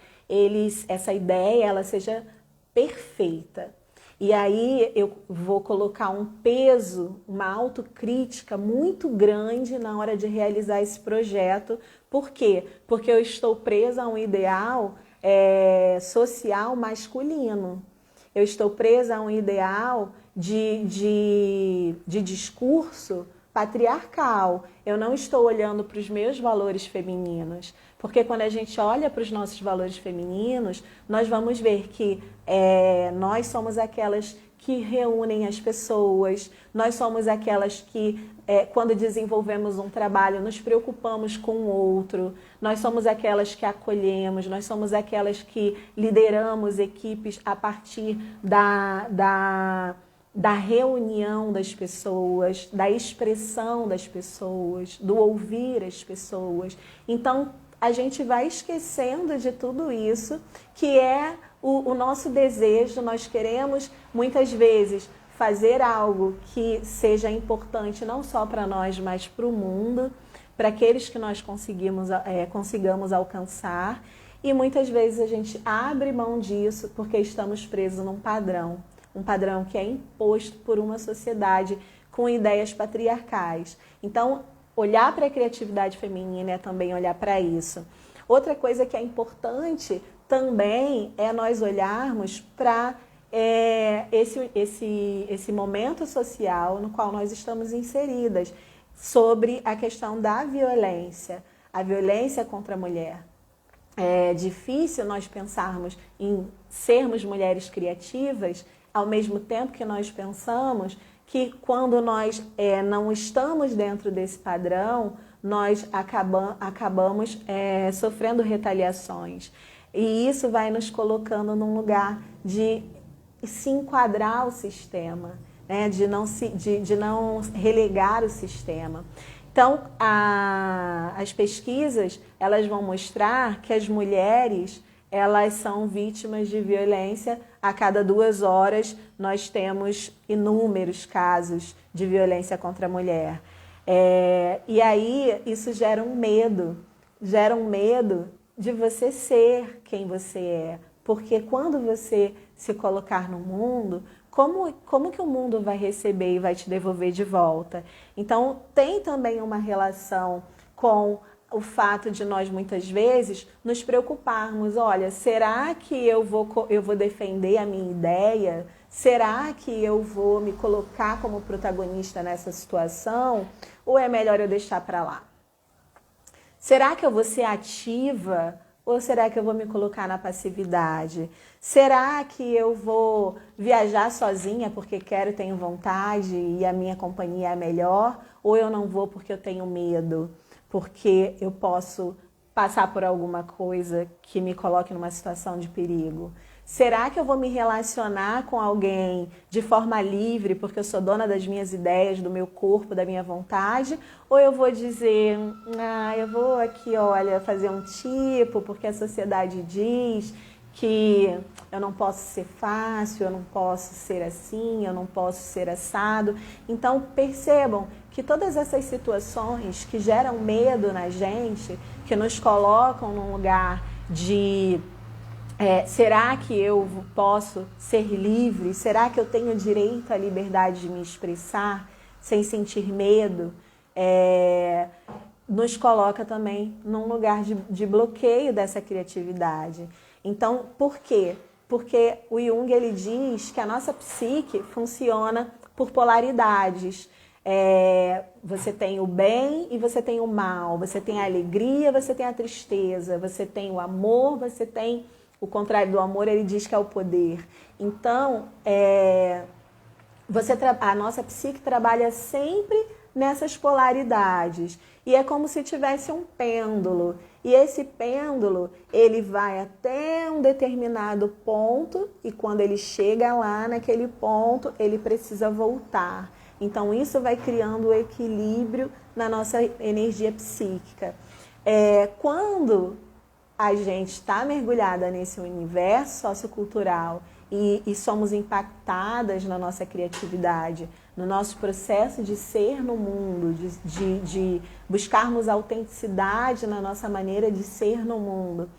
essa ideia, ela seja perfeita. E aí eu vou colocar um peso, uma autocrítica muito grande na hora de realizar esse projeto. Por quê? Porque eu estou presa a um ideal social masculino. Eu estou presa a um ideal de discurso patriarcal. Eu não estou olhando para os meus valores femininos. Porque quando a gente olha para os nossos valores femininos, nós vamos ver que nós somos aquelas que reúnem as pessoas, nós somos aquelas que, quando desenvolvemos um trabalho, nos preocupamos com o outro, nós somos aquelas que acolhemos, nós somos aquelas que lideramos equipes a partir da reunião das pessoas, da expressão das pessoas, do ouvir as pessoas. Então, a gente vai esquecendo de tudo isso, que é o nosso desejo. Nós queremos, muitas vezes, fazer algo que seja importante não só para nós, mas para o mundo, para aqueles que nós consigamos alcançar. E muitas vezes a gente abre mão disso porque estamos presos num padrão. Um padrão que é imposto por uma sociedade com ideias patriarcais. Então, olhar para a criatividade feminina é também olhar para isso. Outra coisa que é importante também é nós olharmos para esse momento social no qual nós estamos inseridas, sobre a questão da violência, a violência contra a mulher. É difícil nós pensarmos em sermos mulheres criativas, ao mesmo tempo que nós pensamos que quando nós não estamos dentro desse padrão, nós acabamos sofrendo retaliações. E isso vai nos colocando num lugar de se enquadrar ao sistema, né? de não relegar o sistema. Então, as pesquisas, elas vão mostrar que as mulheres, elas são vítimas de violência. A cada 2 horas, nós temos inúmeros casos de violência contra a mulher. E aí, isso gera um medo de você ser quem você é. Porque quando você se colocar no mundo, como que o mundo vai receber e vai te devolver de volta? Então, tem também uma relação com o fato de nós, muitas vezes, nos preocuparmos. Olha, será que eu vou defender a minha ideia? Será que eu vou me colocar como protagonista nessa situação? Ou é melhor eu deixar para lá? Será que eu vou ser ativa? Ou será que eu vou me colocar na passividade? Será que eu vou viajar sozinha porque quero, tenho vontade e a minha companhia é melhor? Ou eu não vou porque eu tenho medo? Porque eu posso passar por alguma coisa que me coloque numa situação de perigo? Será que eu vou me relacionar com alguém de forma livre porque eu sou dona das minhas ideias, do meu corpo, da minha vontade? Ou eu vou dizer, eu vou aqui, olha, fazer um tipo porque a sociedade diz que eu não posso ser fácil, eu não posso ser assim, eu não posso ser assado. Então, percebam que todas essas situações que geram medo na gente, que nos colocam num lugar de será que eu posso ser livre? Será que eu tenho direito à liberdade de me expressar sem sentir medo? Nos coloca também num lugar de bloqueio dessa criatividade. Então, por quê? Porque o Jung, ele diz que a nossa psique funciona por polaridades. Você tem o bem e você tem o mal, você tem a alegria, você tem a tristeza, você tem o amor, você tem o contrário do amor, ele diz que é o poder. Então, a nossa psique trabalha sempre nessas polaridades. E é como se tivesse um pêndulo. E esse pêndulo, ele vai até um determinado ponto e quando ele chega lá naquele ponto, ele precisa voltar. Então, isso vai criando o equilíbrio na nossa energia psíquica. Quando a gente está mergulhada nesse universo sociocultural e somos impactadas na nossa criatividade, no nosso processo de ser no mundo, de buscarmos autenticidade na nossa maneira de ser no mundo,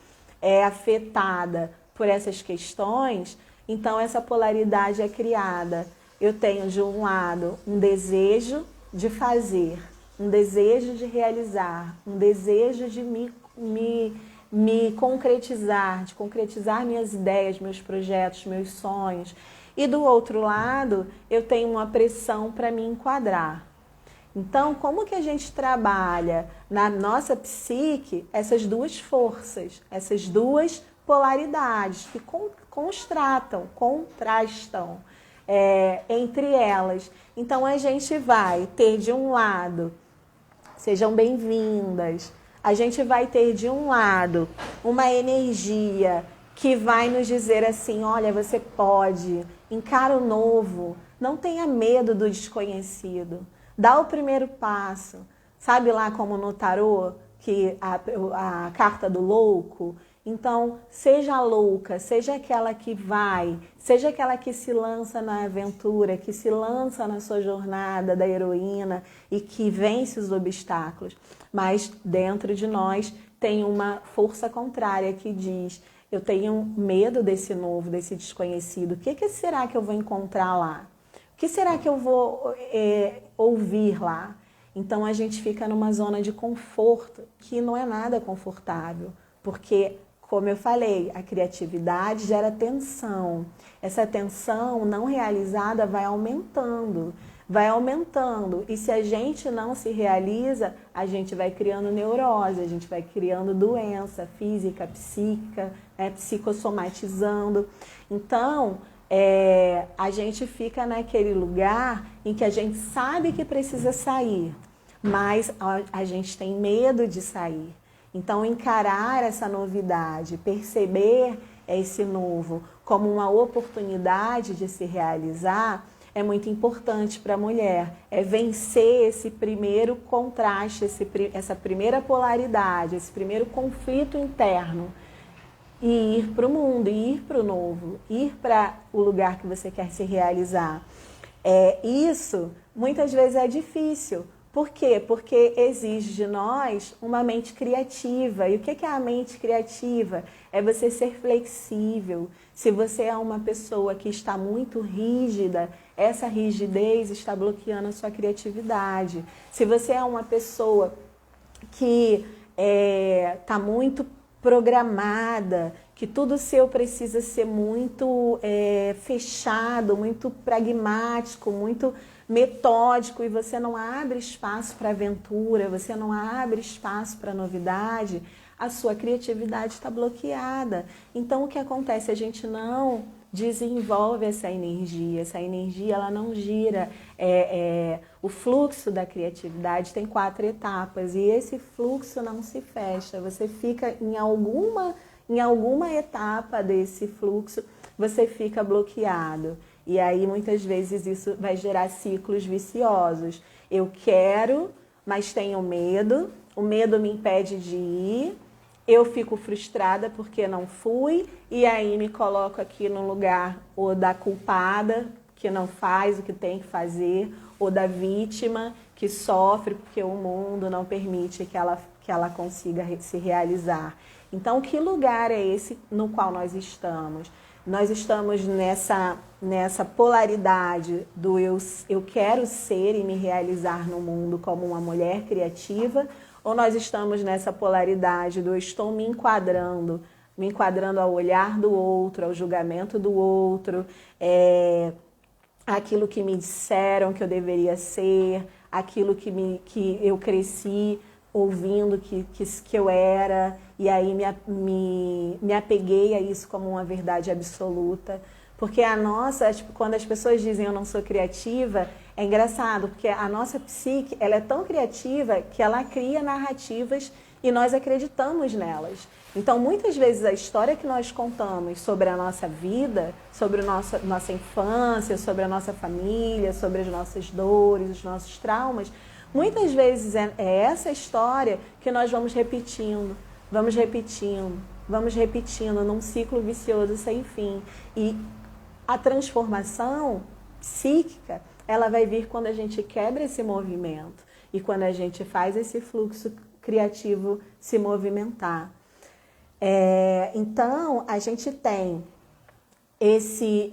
afetada por essas questões, então essa polaridade é criada. Eu tenho, de um lado, um desejo de fazer, um desejo de realizar, um desejo de me concretizar, de concretizar minhas ideias, meus projetos, meus sonhos. E do outro lado, eu tenho uma pressão para me enquadrar. Então, como que a gente trabalha na nossa psique essas duas forças, essas duas polaridades que contrastam entre elas? Então, a gente vai ter de um lado, sejam bem-vindas, a gente vai ter de um lado uma energia que vai nos dizer assim, olha, você pode, encara o novo, não tenha medo do desconhecido, dá o primeiro passo. Sabe lá como no tarô, que a carta do louco? Então, seja louca, seja aquela que vai, seja aquela que se lança na aventura, que se lança na sua jornada da heroína e que vence os obstáculos. Mas dentro de nós tem uma força contrária que diz, eu tenho medo desse novo, desse desconhecido. O que será que eu vou encontrar lá? O que será que eu vou ouvir lá? Então a gente fica numa zona de conforto que não é nada confortável, porque, como eu falei, a criatividade gera tensão. Essa tensão não realizada vai aumentando. E se a gente não se realiza, a gente vai criando neurose, a gente vai criando doença física, psíquica, psicossomatizando. Então, a gente fica naquele lugar em que a gente sabe que precisa sair, mas a gente tem medo de sair. Então, encarar essa novidade, perceber esse novo como uma oportunidade de se realizar, é muito importante para a mulher, é vencer esse primeiro contraste, essa primeira polaridade, esse primeiro conflito interno e ir para o mundo, ir para o novo, ir para o lugar que você quer se realizar. Isso muitas vezes é difícil. Por quê? Porque exige de nós uma mente criativa. E o que é a mente criativa? É você ser flexível. Se você é uma pessoa que está muito rígida, essa rigidez está bloqueando a sua criatividade. Se você é uma pessoa que está muito programada, que tudo seu precisa ser muito fechado, muito pragmático, muito metódico, e você não abre espaço para aventura, você não abre espaço para novidade, a sua criatividade está bloqueada. Então o que acontece? A gente não desenvolve essa energia ela não gira. O fluxo da criatividade tem 4 etapas e esse fluxo não se fecha, você fica em alguma etapa desse fluxo, você fica bloqueado. E aí, muitas vezes, isso vai gerar ciclos viciosos. Eu quero, mas tenho medo, o medo me impede de ir, eu fico frustrada porque não fui, e aí me coloco aqui no lugar ou da culpada, que não faz o que tem que fazer, ou da vítima, que sofre porque o mundo não permite que ela consiga se realizar. Então, que lugar é esse no qual nós estamos? Nós estamos nessa polaridade do eu quero ser e me realizar no mundo como uma mulher criativa, ou nós estamos nessa polaridade do eu estou me enquadrando ao olhar do outro, ao julgamento do outro, aquilo que me disseram que eu deveria ser, aquilo que eu cresci ouvindo que eu era, e aí me apeguei a isso como uma verdade absoluta. Porque quando as pessoas dizem eu não sou criativa, é engraçado, porque a nossa psique, ela é tão criativa que ela cria narrativas e nós acreditamos nelas. Então, muitas vezes a história que nós contamos sobre a nossa vida, sobre a nossa infância, sobre a nossa família, sobre as nossas dores, os nossos traumas, muitas vezes é essa história que nós vamos repetindo num ciclo vicioso sem fim. E a transformação psíquica, ela vai vir quando a gente quebra esse movimento e quando a gente faz esse fluxo criativo se movimentar. Então, a gente tem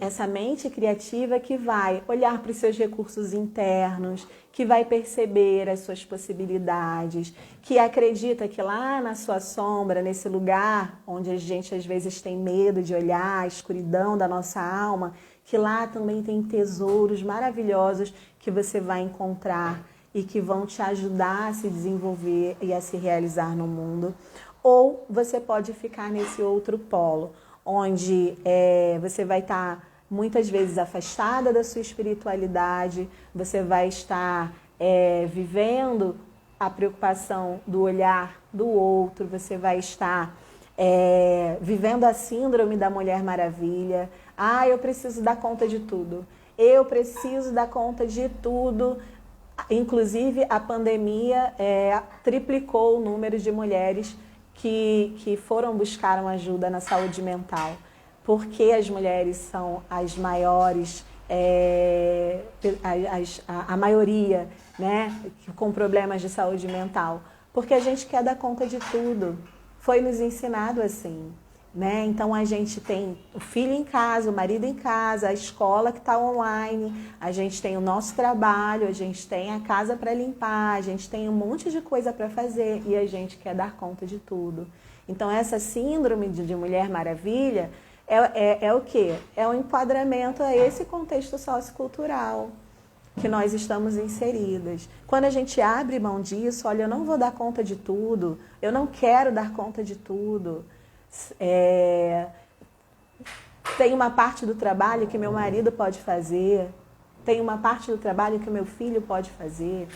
essa mente criativa que vai olhar para os seus recursos internos, que vai perceber as suas possibilidades, que acredita que lá na sua sombra, nesse lugar onde a gente às vezes tem medo de olhar, a escuridão da nossa alma, que lá também tem tesouros maravilhosos que você vai encontrar e que vão te ajudar a se desenvolver e a se realizar no mundo. Ou você pode ficar nesse outro polo, onde você vai estar muitas vezes afastada da sua espiritualidade, você vai estar vivendo a preocupação do olhar do outro, você vai estar vivendo a síndrome da Mulher Maravilha. Eu preciso dar conta de tudo. Eu preciso dar conta de tudo. Inclusive, a pandemia triplicou o número de mulheres que foram buscar uma ajuda na saúde mental, porque as mulheres são as maiores, a maioria, né, com problemas de saúde mental, porque a gente quer dar conta de tudo, foi nos ensinado assim, né? Então a gente tem o filho em casa, o marido em casa, a escola que está online, a gente tem o nosso trabalho, a gente tem a casa para limpar, a gente tem um monte de coisa para fazer e a gente quer dar conta de tudo. Então essa síndrome de Mulher Maravilha é o quê? É um enquadramento a esse contexto sociocultural que nós estamos inseridas. Quando a gente abre mão disso, olha, eu não vou dar conta de tudo, eu não quero dar conta de tudo. Tem uma parte do trabalho que meu marido pode fazer, tem uma parte do trabalho que o meu filho pode fazer.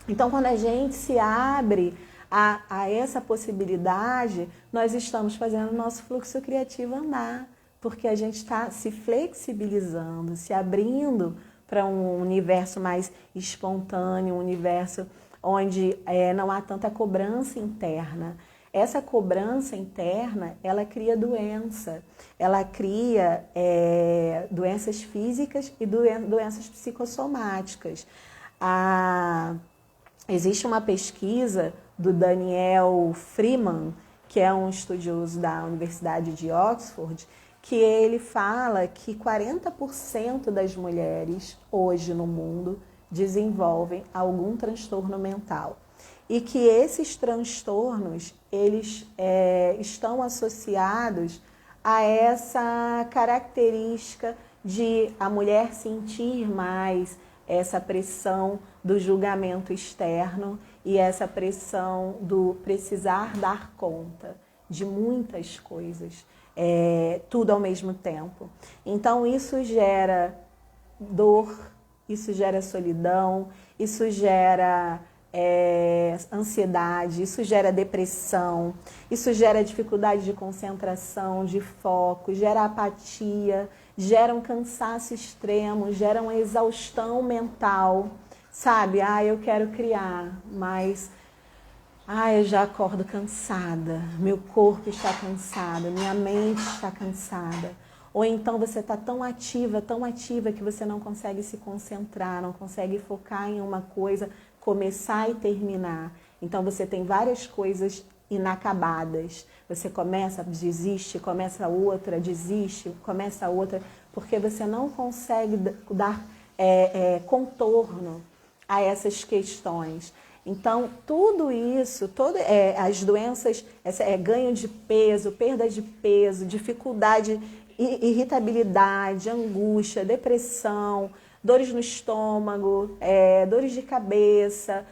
Então, quando a gente se abre a essa possibilidade, nós estamos fazendo o nosso fluxo criativo andar, porque a gente está se flexibilizando, se abrindo para um universo mais espontâneo, um universo onde não há tanta cobrança interna. Essa cobrança interna, ela cria doença, ela cria doenças físicas e doenças psicossomáticas. Existe uma pesquisa do Daniel Freeman, que é um estudioso da Universidade de Oxford, que ele fala que 40% das mulheres hoje no mundo desenvolvem algum transtorno mental. E que esses transtornos, eles estão associados a essa característica de a mulher sentir mais essa pressão do julgamento externo e essa pressão do precisar dar conta de muitas coisas, tudo ao mesmo tempo. Então isso gera dor, isso gera solidão, isso gera ansiedade, isso gera depressão, isso gera dificuldade de concentração, de foco, gera apatia, gera um cansaço extremo, gera uma exaustão mental, sabe? Eu quero criar, mas eu já acordo cansada, meu corpo está cansado, minha mente está cansada. Ou então você está tão ativa que você não consegue se concentrar, não consegue focar em uma coisa, começar e terminar. Então você tem várias coisas inacabadas. Você começa, desiste, começa outra, desiste, começa outra, porque você não consegue dar contorno a essas questões. Então, tudo isso, as doenças, ganho de peso, perda de peso, dificuldade, irritabilidade, angústia, depressão, dores no estômago, dores de cabeça,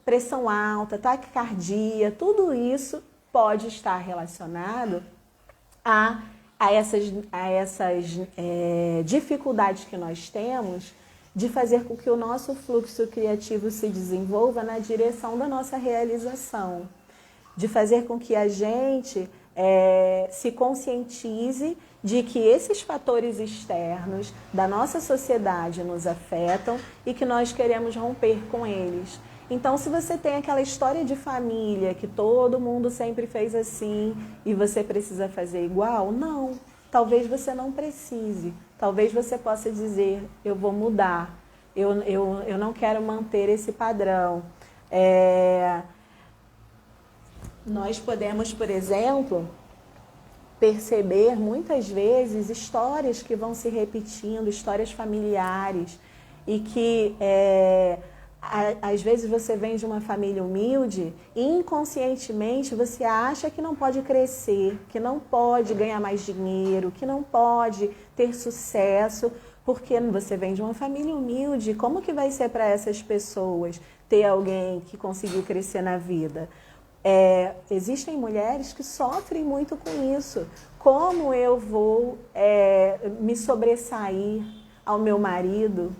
pressão alta, taquicardia, tudo isso pode estar relacionado a essas dificuldades que nós temos de fazer com que o nosso fluxo criativo se desenvolva na direção da nossa realização, de fazer com que a gente se conscientize de que esses fatores externos da nossa sociedade nos afetam e que nós queremos romper com eles. Então, se você tem aquela história de família que todo mundo sempre fez assim e você precisa fazer igual, não. Talvez você não precise. Talvez você possa dizer, eu vou mudar. Eu não quero manter esse padrão. Nós podemos, por exemplo, perceber muitas vezes histórias que vão se repetindo, histórias familiares, e que às vezes você vem de uma família humilde e inconscientemente você acha que não pode crescer, que não pode ganhar mais dinheiro, que não pode ter sucesso, porque você vem de uma família humilde. Como que vai ser para essas pessoas ter alguém que conseguiu crescer na vida? Existem mulheres que sofrem muito com isso. Como eu vou me sobressair ao meu marido?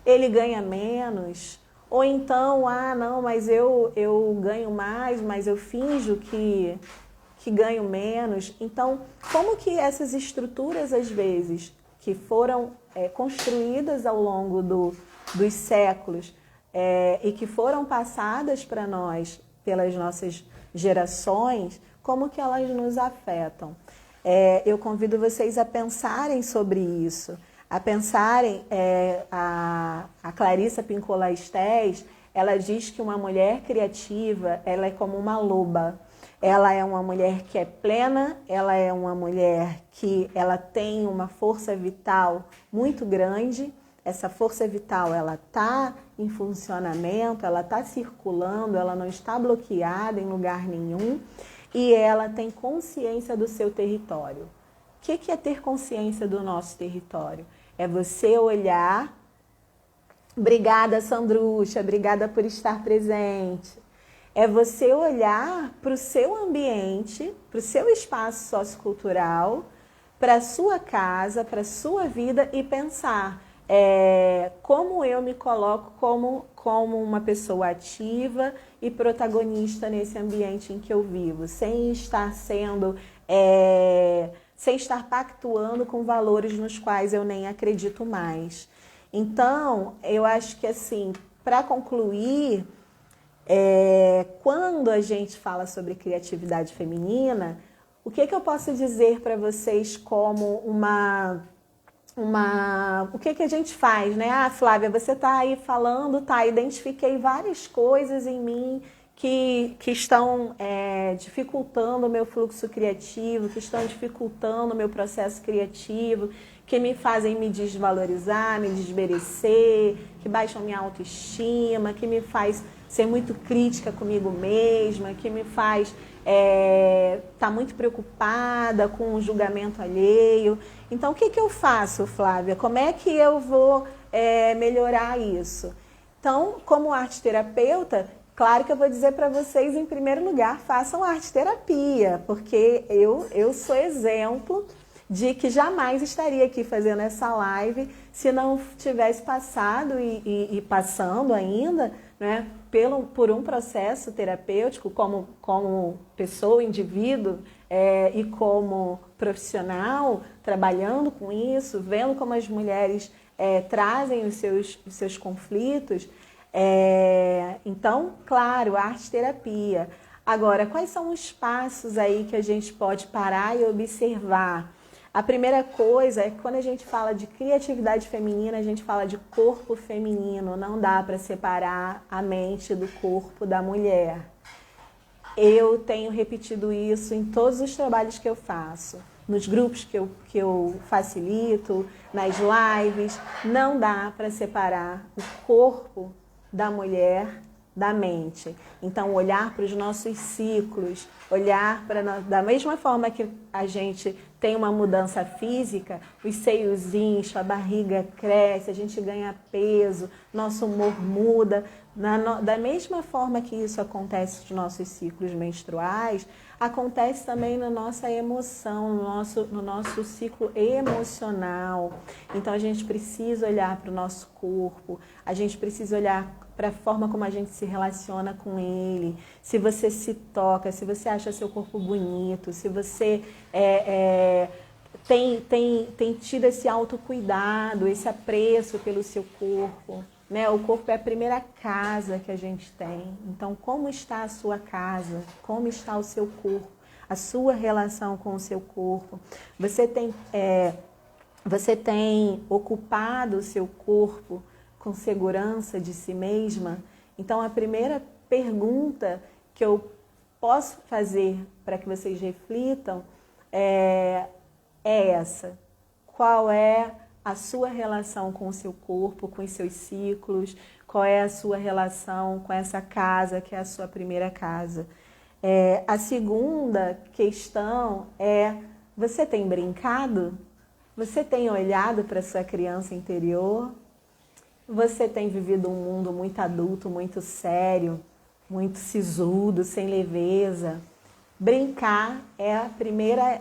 Ele ganha menos? Ou então, não, mas eu ganho mais, mas eu finjo que ganho menos. Então, como que essas estruturas, às vezes, que foram construídas ao longo dos séculos e que foram passadas para nós pelas nossas gerações, como que elas nos afetam? Eu convido vocês a pensarem sobre isso, a pensarem, a Clarissa Pinkola Estés, ela diz que uma mulher criativa, ela é como uma loba. Ela é uma mulher que é plena, ela é uma mulher que ela tem uma força vital muito grande. Essa força vital, ela está em funcionamento, ela está circulando, ela não está bloqueada em lugar nenhum e ela tem consciência do seu território. O que é ter consciência do nosso território? É você olhar, obrigada Sandrucha, obrigada por estar presente. É você olhar para o seu ambiente, para o seu espaço sociocultural, para a sua casa, para a sua vida e pensar como eu me coloco como uma pessoa ativa e protagonista nesse ambiente em que eu vivo, sem estar sem estar pactuando com valores nos quais eu nem acredito mais. Então, eu acho que assim, para concluir, quando a gente fala sobre criatividade feminina, o que eu posso dizer para vocês como o que a gente faz, né? Ah, Flávia, você está aí falando, tá, identifiquei várias coisas em mim que estão dificultando o meu fluxo criativo, que estão dificultando o meu processo criativo, que me fazem me desvalorizar, me desmerecer, que baixam minha autoestima, que me faz ser muito crítica comigo mesma, que me faz tá muito preocupada com o julgamento alheio. Então, o que eu faço, Flávia? Como é que eu vou melhorar isso? Então, como arte terapeuta, claro que eu vou dizer para vocês, em primeiro lugar, façam arte terapia, porque eu sou exemplo de que jamais estaria aqui fazendo essa live se não tivesse passado e passando ainda, né, por um processo terapêutico como pessoa, indivíduo e como profissional, trabalhando com isso, vendo como as mulheres trazem os seus conflitos. Então, claro, arte-terapia. Agora, quais são os passos aí que a gente pode parar e observar? A primeira coisa é que quando a gente fala de criatividade feminina, a gente fala de corpo feminino. Não dá para separar a mente do corpo da mulher. Eu tenho repetido isso em todos os trabalhos que eu faço, nos grupos que eu facilito, nas lives. Não dá para separar o corpo da mulher da mente. Então, olhar para os nossos ciclos, olhar para da mesma forma que a gente tem uma mudança física, os seios incham, a barriga cresce, a gente ganha peso, nosso humor muda. Da mesma forma que isso acontece nos nossos ciclos menstruais, acontece também na nossa emoção, no nosso ciclo emocional. Então, a gente precisa olhar para o nosso corpo, a gente precisa olhar para a forma como a gente se relaciona com ele, se você se toca, se você acha seu corpo bonito, se você tem tido esse autocuidado, esse apreço pelo seu corpo. Né? O corpo é a primeira casa que a gente tem. Então, como está a sua casa? Como está o seu corpo? A sua relação com o seu corpo? Você tem ocupado o seu corpo com segurança de si mesma? Então, a primeira pergunta que eu posso fazer para que vocês reflitam é essa. Qual é a sua relação com o seu corpo, com os seus ciclos? Qual é a sua relação com essa casa, que é a sua primeira casa? A segunda questão é: você tem brincado? Você tem olhado para a sua criança interior? Você tem vivido um mundo muito adulto, muito sério, muito sisudo, sem leveza? Brincar é a primeira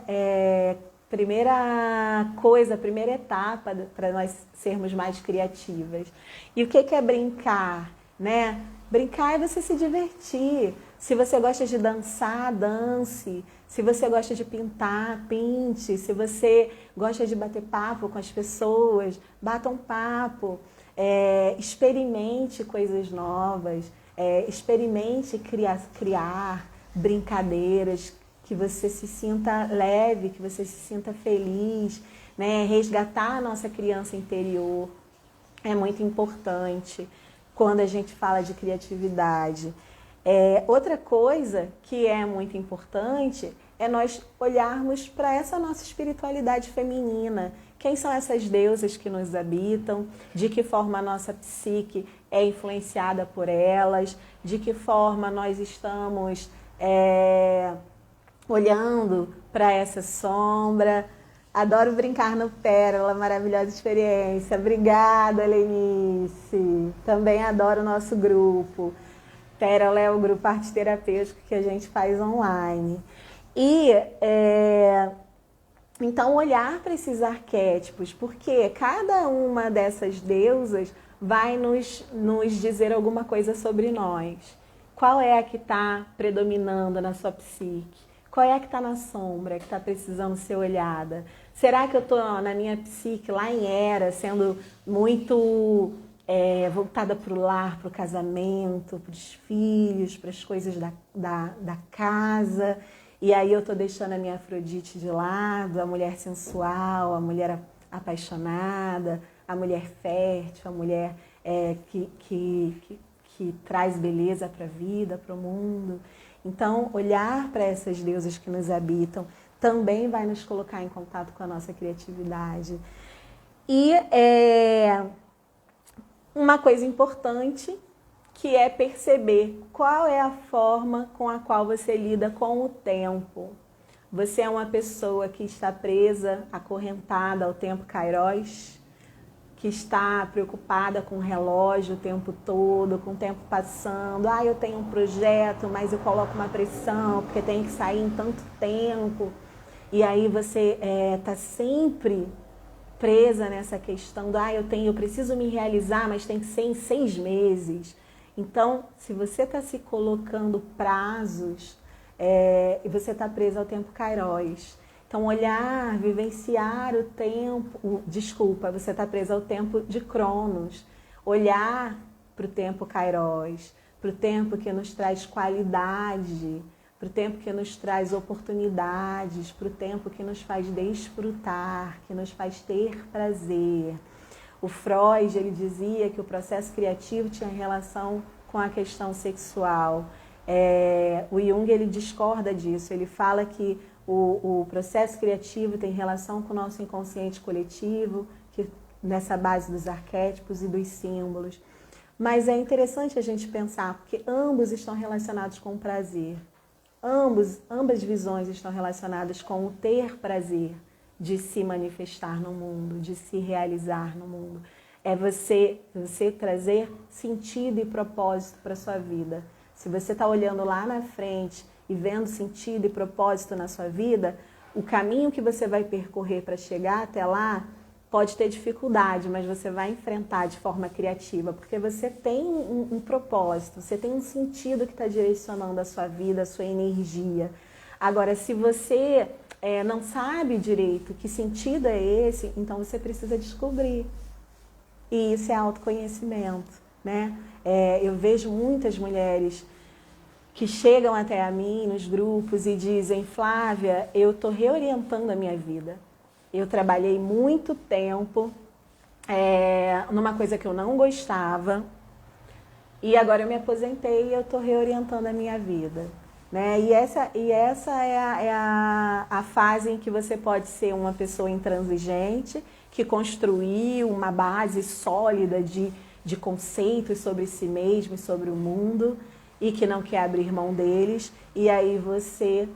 coisa, a primeira etapa para nós sermos mais criativas. E o que é brincar, né? Brincar é você se divertir. Se você gosta de dançar, dance. Se você gosta de pintar, pinte. Se você gosta de bater papo com as pessoas, bata um papo. Experimente coisas novas. Experimente criar brincadeiras, que você se sinta leve, que você se sinta feliz, né? Resgatar a nossa criança interior é muito importante quando a gente fala de criatividade. Outra coisa que é muito importante é nós olharmos para essa nossa espiritualidade feminina. Quem são essas deusas que nos habitam? De que forma a nossa psique é influenciada por elas? De que forma nós estamos olhando para essa sombra? Adoro brincar no Pérola, maravilhosa experiência. Obrigada, Lenice. Também adoro o nosso grupo. Pérola é o grupo arte terapêutico que a gente faz online. E então olhar para esses arquétipos, porque cada uma dessas deusas vai nos dizer alguma coisa sobre nós. Qual é a que está predominando na sua psique? Qual é a que está na sombra, que está precisando ser olhada? Será que eu estou na minha psique, lá em Hera, sendo muito voltada para o lar, para o casamento, para os filhos, para as coisas da casa? E aí eu estou deixando a minha Afrodite de lado, a mulher sensual, a mulher apaixonada, a mulher fértil, a mulher que traz beleza para a vida, para o mundo. Então, olhar para essas deusas que nos habitam também vai nos colocar em contato com a nossa criatividade. E uma coisa importante, que é perceber qual é a forma com a qual você lida com o tempo. Você é uma pessoa que está presa, acorrentada ao tempo Kairos, que está preocupada com o relógio o tempo todo, com o tempo passando. Eu tenho um projeto, mas eu coloco uma pressão, porque tem que sair em tanto tempo. E aí você está sempre presa nessa questão do eu preciso me realizar, mas tem que ser em 6 meses. Então, se você está se colocando prazos, você está presa ao tempo Kairos. Então, olhar, vivenciar o tempo... você está presa ao tempo de Cronos. Olhar para o tempo Kairos, para o tempo que nos traz qualidade, para o tempo que nos traz oportunidades, para o tempo que nos faz desfrutar, que nos faz ter prazer. O Freud, ele dizia que o processo criativo tinha relação com a questão sexual. O Jung, ele discorda disso. Ele fala que o processo criativo tem relação com o nosso inconsciente coletivo, que, nessa base dos arquétipos e dos símbolos. Mas é interessante a gente pensar, porque ambos estão relacionados com o prazer. Ambas visões estão relacionadas com o ter prazer de se manifestar no mundo, de se realizar no mundo. É você trazer sentido e propósito para a sua vida. Se você está olhando lá na frente e vendo sentido e propósito na sua vida, o caminho que você vai percorrer para chegar até lá pode ter dificuldade, mas você vai enfrentar de forma criativa, porque você tem um propósito, você tem um sentido que está direcionando a sua vida, a sua energia. Agora, se você não sabe direito que sentido é esse, então você precisa descobrir. E isso é autoconhecimento, né? Eu vejo muitas mulheres que chegam até a mim nos grupos e dizem: Flávia, eu estou reorientando a minha vida. Eu trabalhei muito tempo numa coisa que eu não gostava e agora eu me aposentei e eu estou reorientando a minha vida. Né? E essa é a fase em que você pode ser uma pessoa intransigente, que construiu uma base sólida de conceitos sobre si mesmo e sobre o mundo e que não quer abrir mão deles, e aí você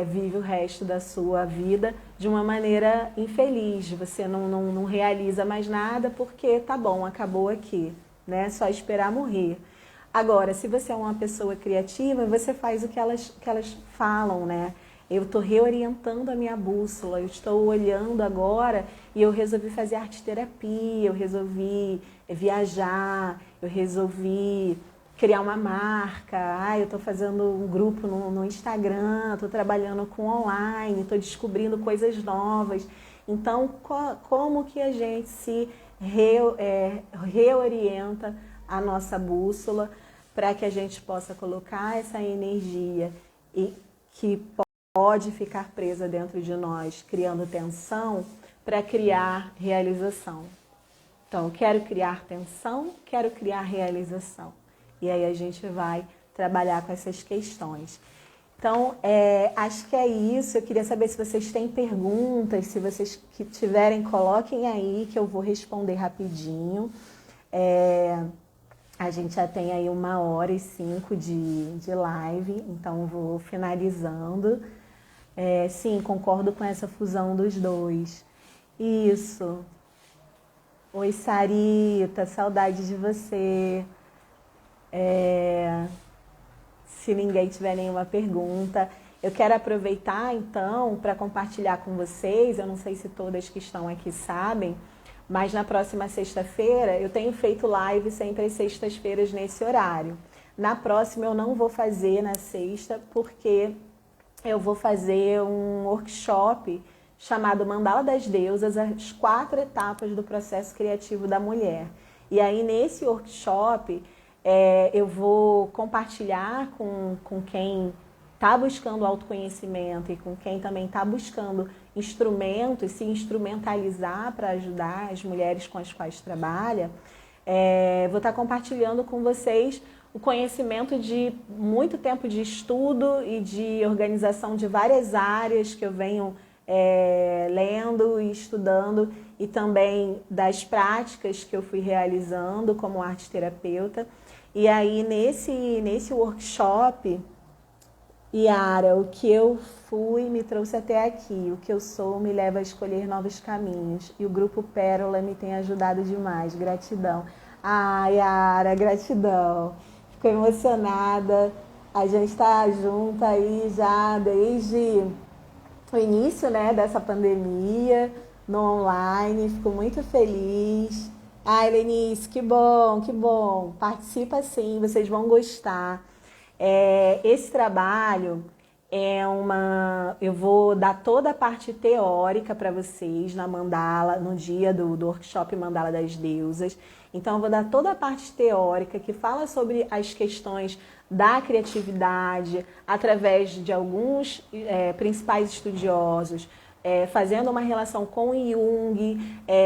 vive o resto da sua vida de uma maneira infeliz. Você não realiza mais nada porque tá bom, acabou aqui, né? Só esperar morrer. Agora, se você é uma pessoa criativa, você faz o que elas falam, né? Eu estou reorientando a minha bússola, eu estou olhando agora e eu resolvi fazer arte-terapia, eu resolvi viajar, eu resolvi criar uma marca, eu estou fazendo um grupo no Instagram, estou trabalhando com online, estou descobrindo coisas novas. Então, como que a gente se reorienta a nossa bússola para que a gente possa colocar essa energia e que pode ficar presa dentro de nós, criando tensão, para criar realização. Então, eu quero criar tensão, quero criar realização. E aí a gente vai trabalhar com essas questões. Então, acho que é isso. Eu queria saber se vocês têm perguntas, se vocês que tiverem, coloquem aí que eu vou responder rapidinho. A gente já tem aí 1h05 de live, então vou finalizando. Sim, concordo com essa fusão dos dois. Isso. Oi, Sarita, saudade de você. Se ninguém tiver nenhuma pergunta, eu quero aproveitar então para compartilhar com vocês. Eu não sei se todas que estão aqui sabem, mas na próxima sexta-feira eu tenho feito live sempre às sextas-feiras nesse horário. Na próxima eu não vou fazer na sexta, porque eu vou fazer um workshop chamado Mandala das Deusas, as 4 etapas do processo criativo da mulher. E aí, nesse workshop, eu vou compartilhar com quem está buscando autoconhecimento e com quem também está buscando instrumentos, se instrumentalizar para ajudar as mulheres com as quais trabalha. Vou estar compartilhando com vocês o conhecimento de muito tempo de estudo e de organização de várias áreas que eu venho lendo e estudando, e também das práticas que eu fui realizando como arte-terapeuta. E aí, nesse workshop, Yara, o que eu fui me trouxe até aqui, o que eu sou me leva a escolher novos caminhos, e o Grupo Pérola me tem ajudado demais, gratidão. Yara, gratidão, fico emocionada, a gente está junto aí já desde o início, né, dessa pandemia, no online, fico muito feliz. Lenice, que bom, participa sim, vocês vão gostar. Esse trabalho eu vou dar toda a parte teórica para vocês na mandala, no dia do workshop Mandala das Deusas. Então, eu vou dar toda a parte teórica que fala sobre as questões da criatividade, através de alguns principais estudiosos, fazendo uma relação com o Jung.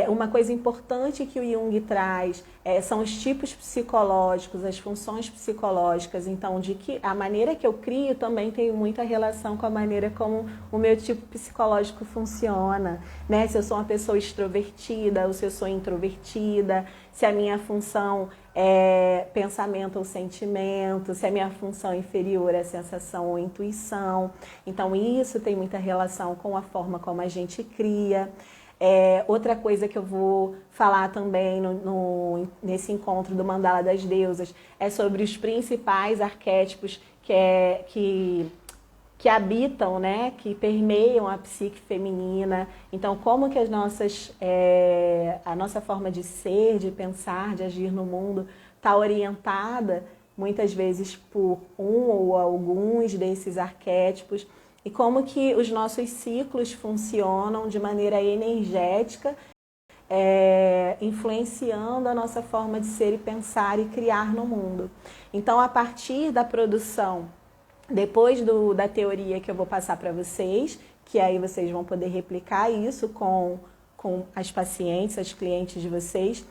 Uma coisa importante que o Jung traz são os tipos psicológicos, as funções psicológicas. Então, de que a maneira que eu crio também tem muita relação com a maneira como o meu tipo psicológico funciona, né? Se eu sou uma pessoa extrovertida ou se eu sou introvertida, se a minha função é pensamento ou sentimento, se a minha função inferior é sensação ou intuição. Então, isso tem muita relação com a forma como a gente cria. Outra coisa que eu vou falar também nesse encontro do Mandala das Deusas é sobre os principais arquétipos que habitam, né, que permeiam a psique feminina. Então, como que a nossa forma de ser, de pensar, de agir no mundo está orientada, muitas vezes, por um ou alguns desses arquétipos, e como que os nossos ciclos funcionam de maneira energética, influenciando a nossa forma de ser e pensar e criar no mundo. Então, a partir da produção, depois da teoria que eu vou passar para vocês, que aí vocês vão poder replicar isso com as pacientes, as clientes de vocês,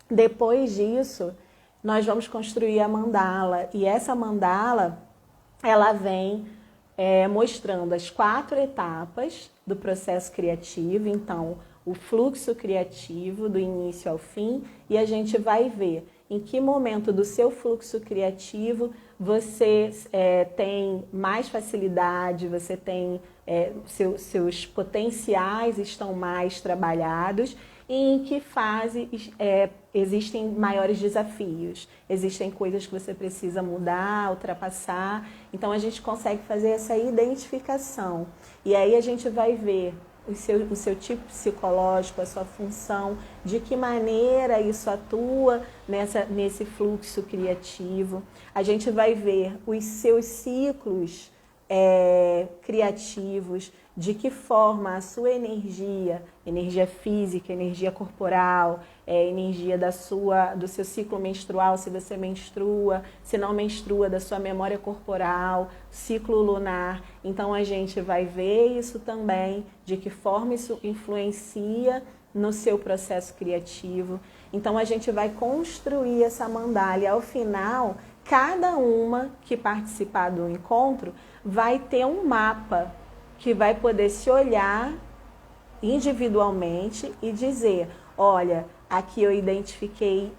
depois disso, nós vamos construir a mandala. E essa mandala, ela vem mostrando as 4 etapas do processo criativo. Então, o fluxo criativo do início ao fim, e a gente vai ver em que momento do seu fluxo criativo você tem mais facilidade, você tem seus potenciais estão mais trabalhados, e em que fase existem maiores desafios, existem coisas que você precisa mudar, ultrapassar. Então, a gente consegue fazer essa identificação, e aí a gente vai ver o seu tipo psicológico, a sua função, de que maneira isso atua nesse fluxo criativo. A gente vai ver os seus ciclos criativos, de que forma a sua energia física, energia corporal, energia do seu ciclo menstrual, se você menstrua, se não menstrua, da sua memória corporal, ciclo lunar. Então, a gente vai ver isso também, de que forma isso influencia no seu processo criativo. Então, a gente vai construir essa mandala, e ao final, cada uma que participar do encontro vai ter um mapa que vai poder se olhar individualmente e dizer: olha, aqui eu identifiquei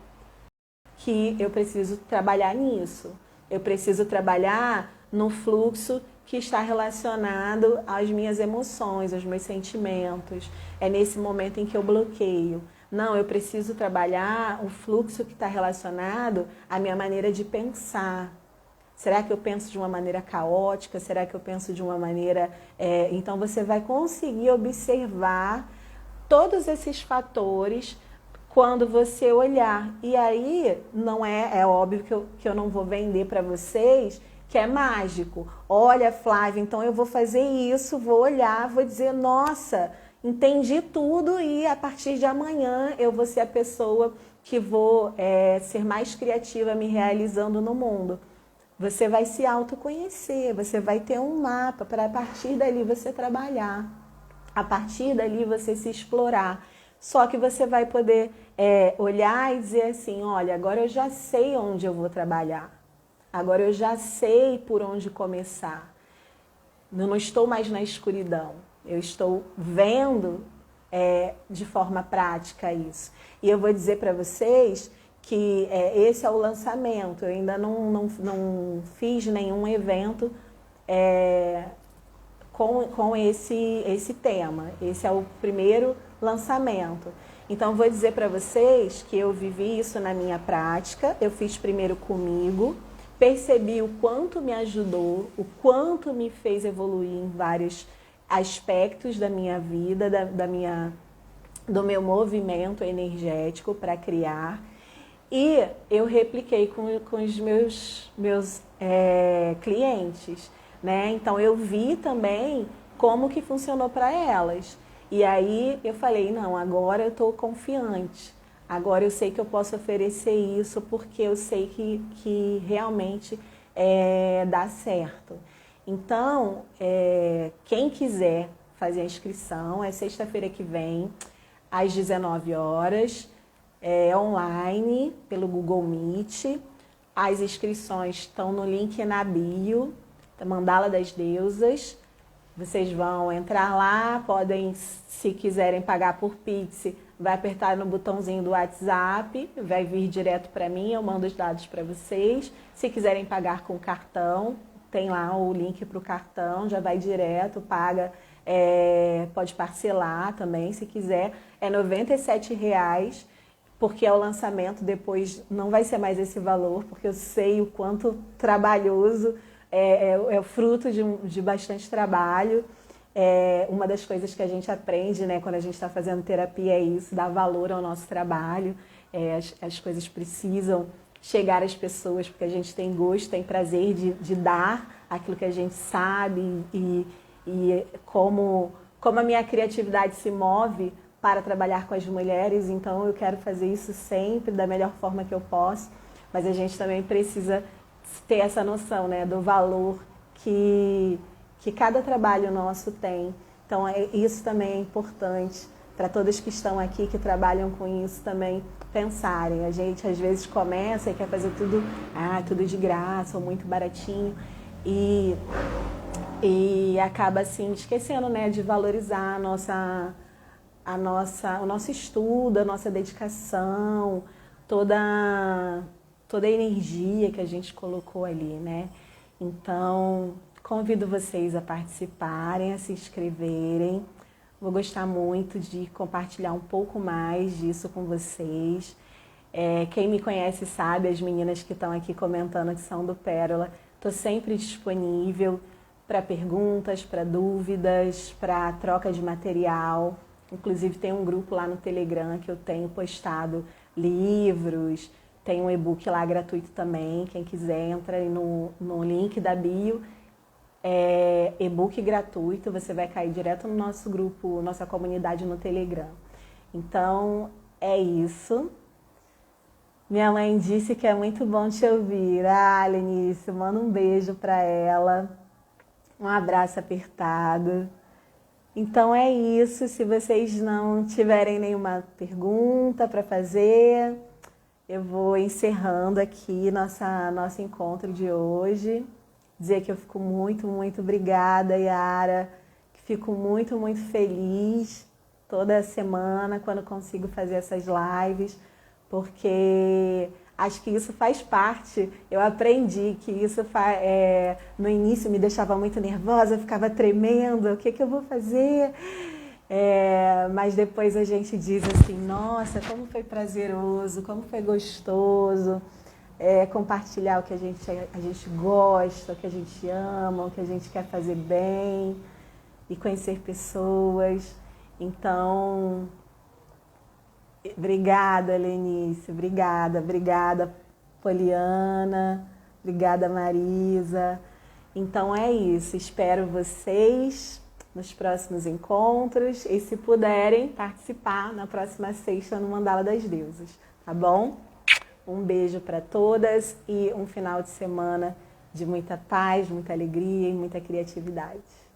que eu preciso trabalhar nisso, eu preciso trabalhar no fluxo que está relacionado às minhas emoções, aos meus sentimentos. É nesse momento em que eu bloqueio. Não, eu preciso trabalhar o fluxo que está relacionado à minha maneira de pensar. Será que eu penso de uma maneira caótica? Será que eu penso de uma maneira... Então, você vai conseguir observar todos esses fatores quando você olhar. E aí, não é óbvio que eu não vou vender para vocês que é mágico. Olha, Flávia, então eu vou fazer isso, vou olhar, vou dizer, nossa, entendi tudo e a partir de amanhã eu vou ser a pessoa que vou ser mais criativa me realizando no mundo. Você vai se autoconhecer, você vai ter um mapa para a partir dali você trabalhar, a partir dali você se explorar. Só que você vai poder olhar e dizer assim, olha, agora eu já sei onde eu vou trabalhar, agora eu já sei por onde começar. Eu não estou mais na escuridão, eu estou vendo de forma prática isso. E eu vou dizer para vocês que esse é o lançamento. Eu ainda não fiz nenhum evento com esse tema. Esse é o primeiro lançamento. Então, vou dizer para vocês que eu vivi isso na minha prática. Eu fiz primeiro comigo, percebi o quanto me ajudou, o quanto me fez evoluir em vários aspectos da minha vida, do meu movimento energético para criar. E eu repliquei com os meus clientes, né? Então eu vi também como que funcionou para elas. E aí eu falei, não, agora eu estou confiante. Agora eu sei que eu posso oferecer isso porque eu sei que realmente dá certo. Então, quem quiser fazer a inscrição, é sexta-feira que vem, às 19 horas. Online, pelo Google Meet. As inscrições estão no link na bio, da Mandala das Deusas. Vocês vão entrar lá, podem, se quiserem pagar por Pix, vai apertar no botãozinho do WhatsApp, vai vir direto para mim, eu mando os dados para vocês. Se quiserem pagar com cartão, tem lá o link para o cartão, já vai direto, paga, pode parcelar também, se quiser. É R$ 97,00. Porque é o lançamento, depois não vai ser mais esse valor, porque eu sei o quanto trabalhoso, é fruto de bastante trabalho. Uma das coisas que a gente aprende, né, quando a gente está fazendo terapia é isso, dar valor ao nosso trabalho. As coisas precisam chegar às pessoas, porque a gente tem gosto, tem prazer de dar aquilo que a gente sabe e como a minha criatividade se move para trabalhar com as mulheres, então eu quero fazer isso sempre da melhor forma que eu posso, mas a gente também precisa ter essa noção, né, do valor que cada trabalho nosso tem. Então isso também é importante para todas que estão aqui, que trabalham com isso também pensarem. A gente às vezes começa e quer fazer tudo de graça ou muito baratinho e acaba assim esquecendo, né, de valorizar o nosso estudo, a nossa dedicação, toda a energia que a gente colocou ali, né? Então, convido vocês a participarem, a se inscreverem. Vou gostar muito de compartilhar um pouco mais disso com vocês. Quem me conhece sabe, as meninas que estão aqui comentando que são do Pérola, estou sempre disponível para perguntas, para dúvidas, para troca de material. Inclusive tem um grupo lá no Telegram que eu tenho postado livros, tem um e-book lá gratuito também, quem quiser entra aí no link da bio, e-book gratuito, você vai cair direto no nosso grupo, nossa comunidade no Telegram. Então é isso. Minha mãe disse que é muito bom te ouvir. Lenice, manda um beijo para ela, um abraço apertado. Então é isso, se vocês não tiverem nenhuma pergunta para fazer, eu vou encerrando aqui nosso encontro de hoje. Dizer que eu fico muito, muito obrigada, Yara, que fico muito, muito feliz toda semana quando consigo fazer essas lives, porque acho que isso faz parte. Eu aprendi que isso no início me deixava muito nervosa, eu ficava tremendo, o que eu vou fazer? Mas depois a gente diz assim, nossa, como foi prazeroso, como foi gostoso compartilhar o que a gente gosta, o que a gente ama, o que a gente quer fazer bem e conhecer pessoas. Então, obrigada, Lenice, obrigada, Poliana, Obrigada, Marisa. Então é isso, espero vocês nos próximos encontros e, se puderem, participar na próxima sexta no Mandala das Deusas, tá bom? Um beijo para todas e um final de semana de muita paz, muita alegria e muita criatividade.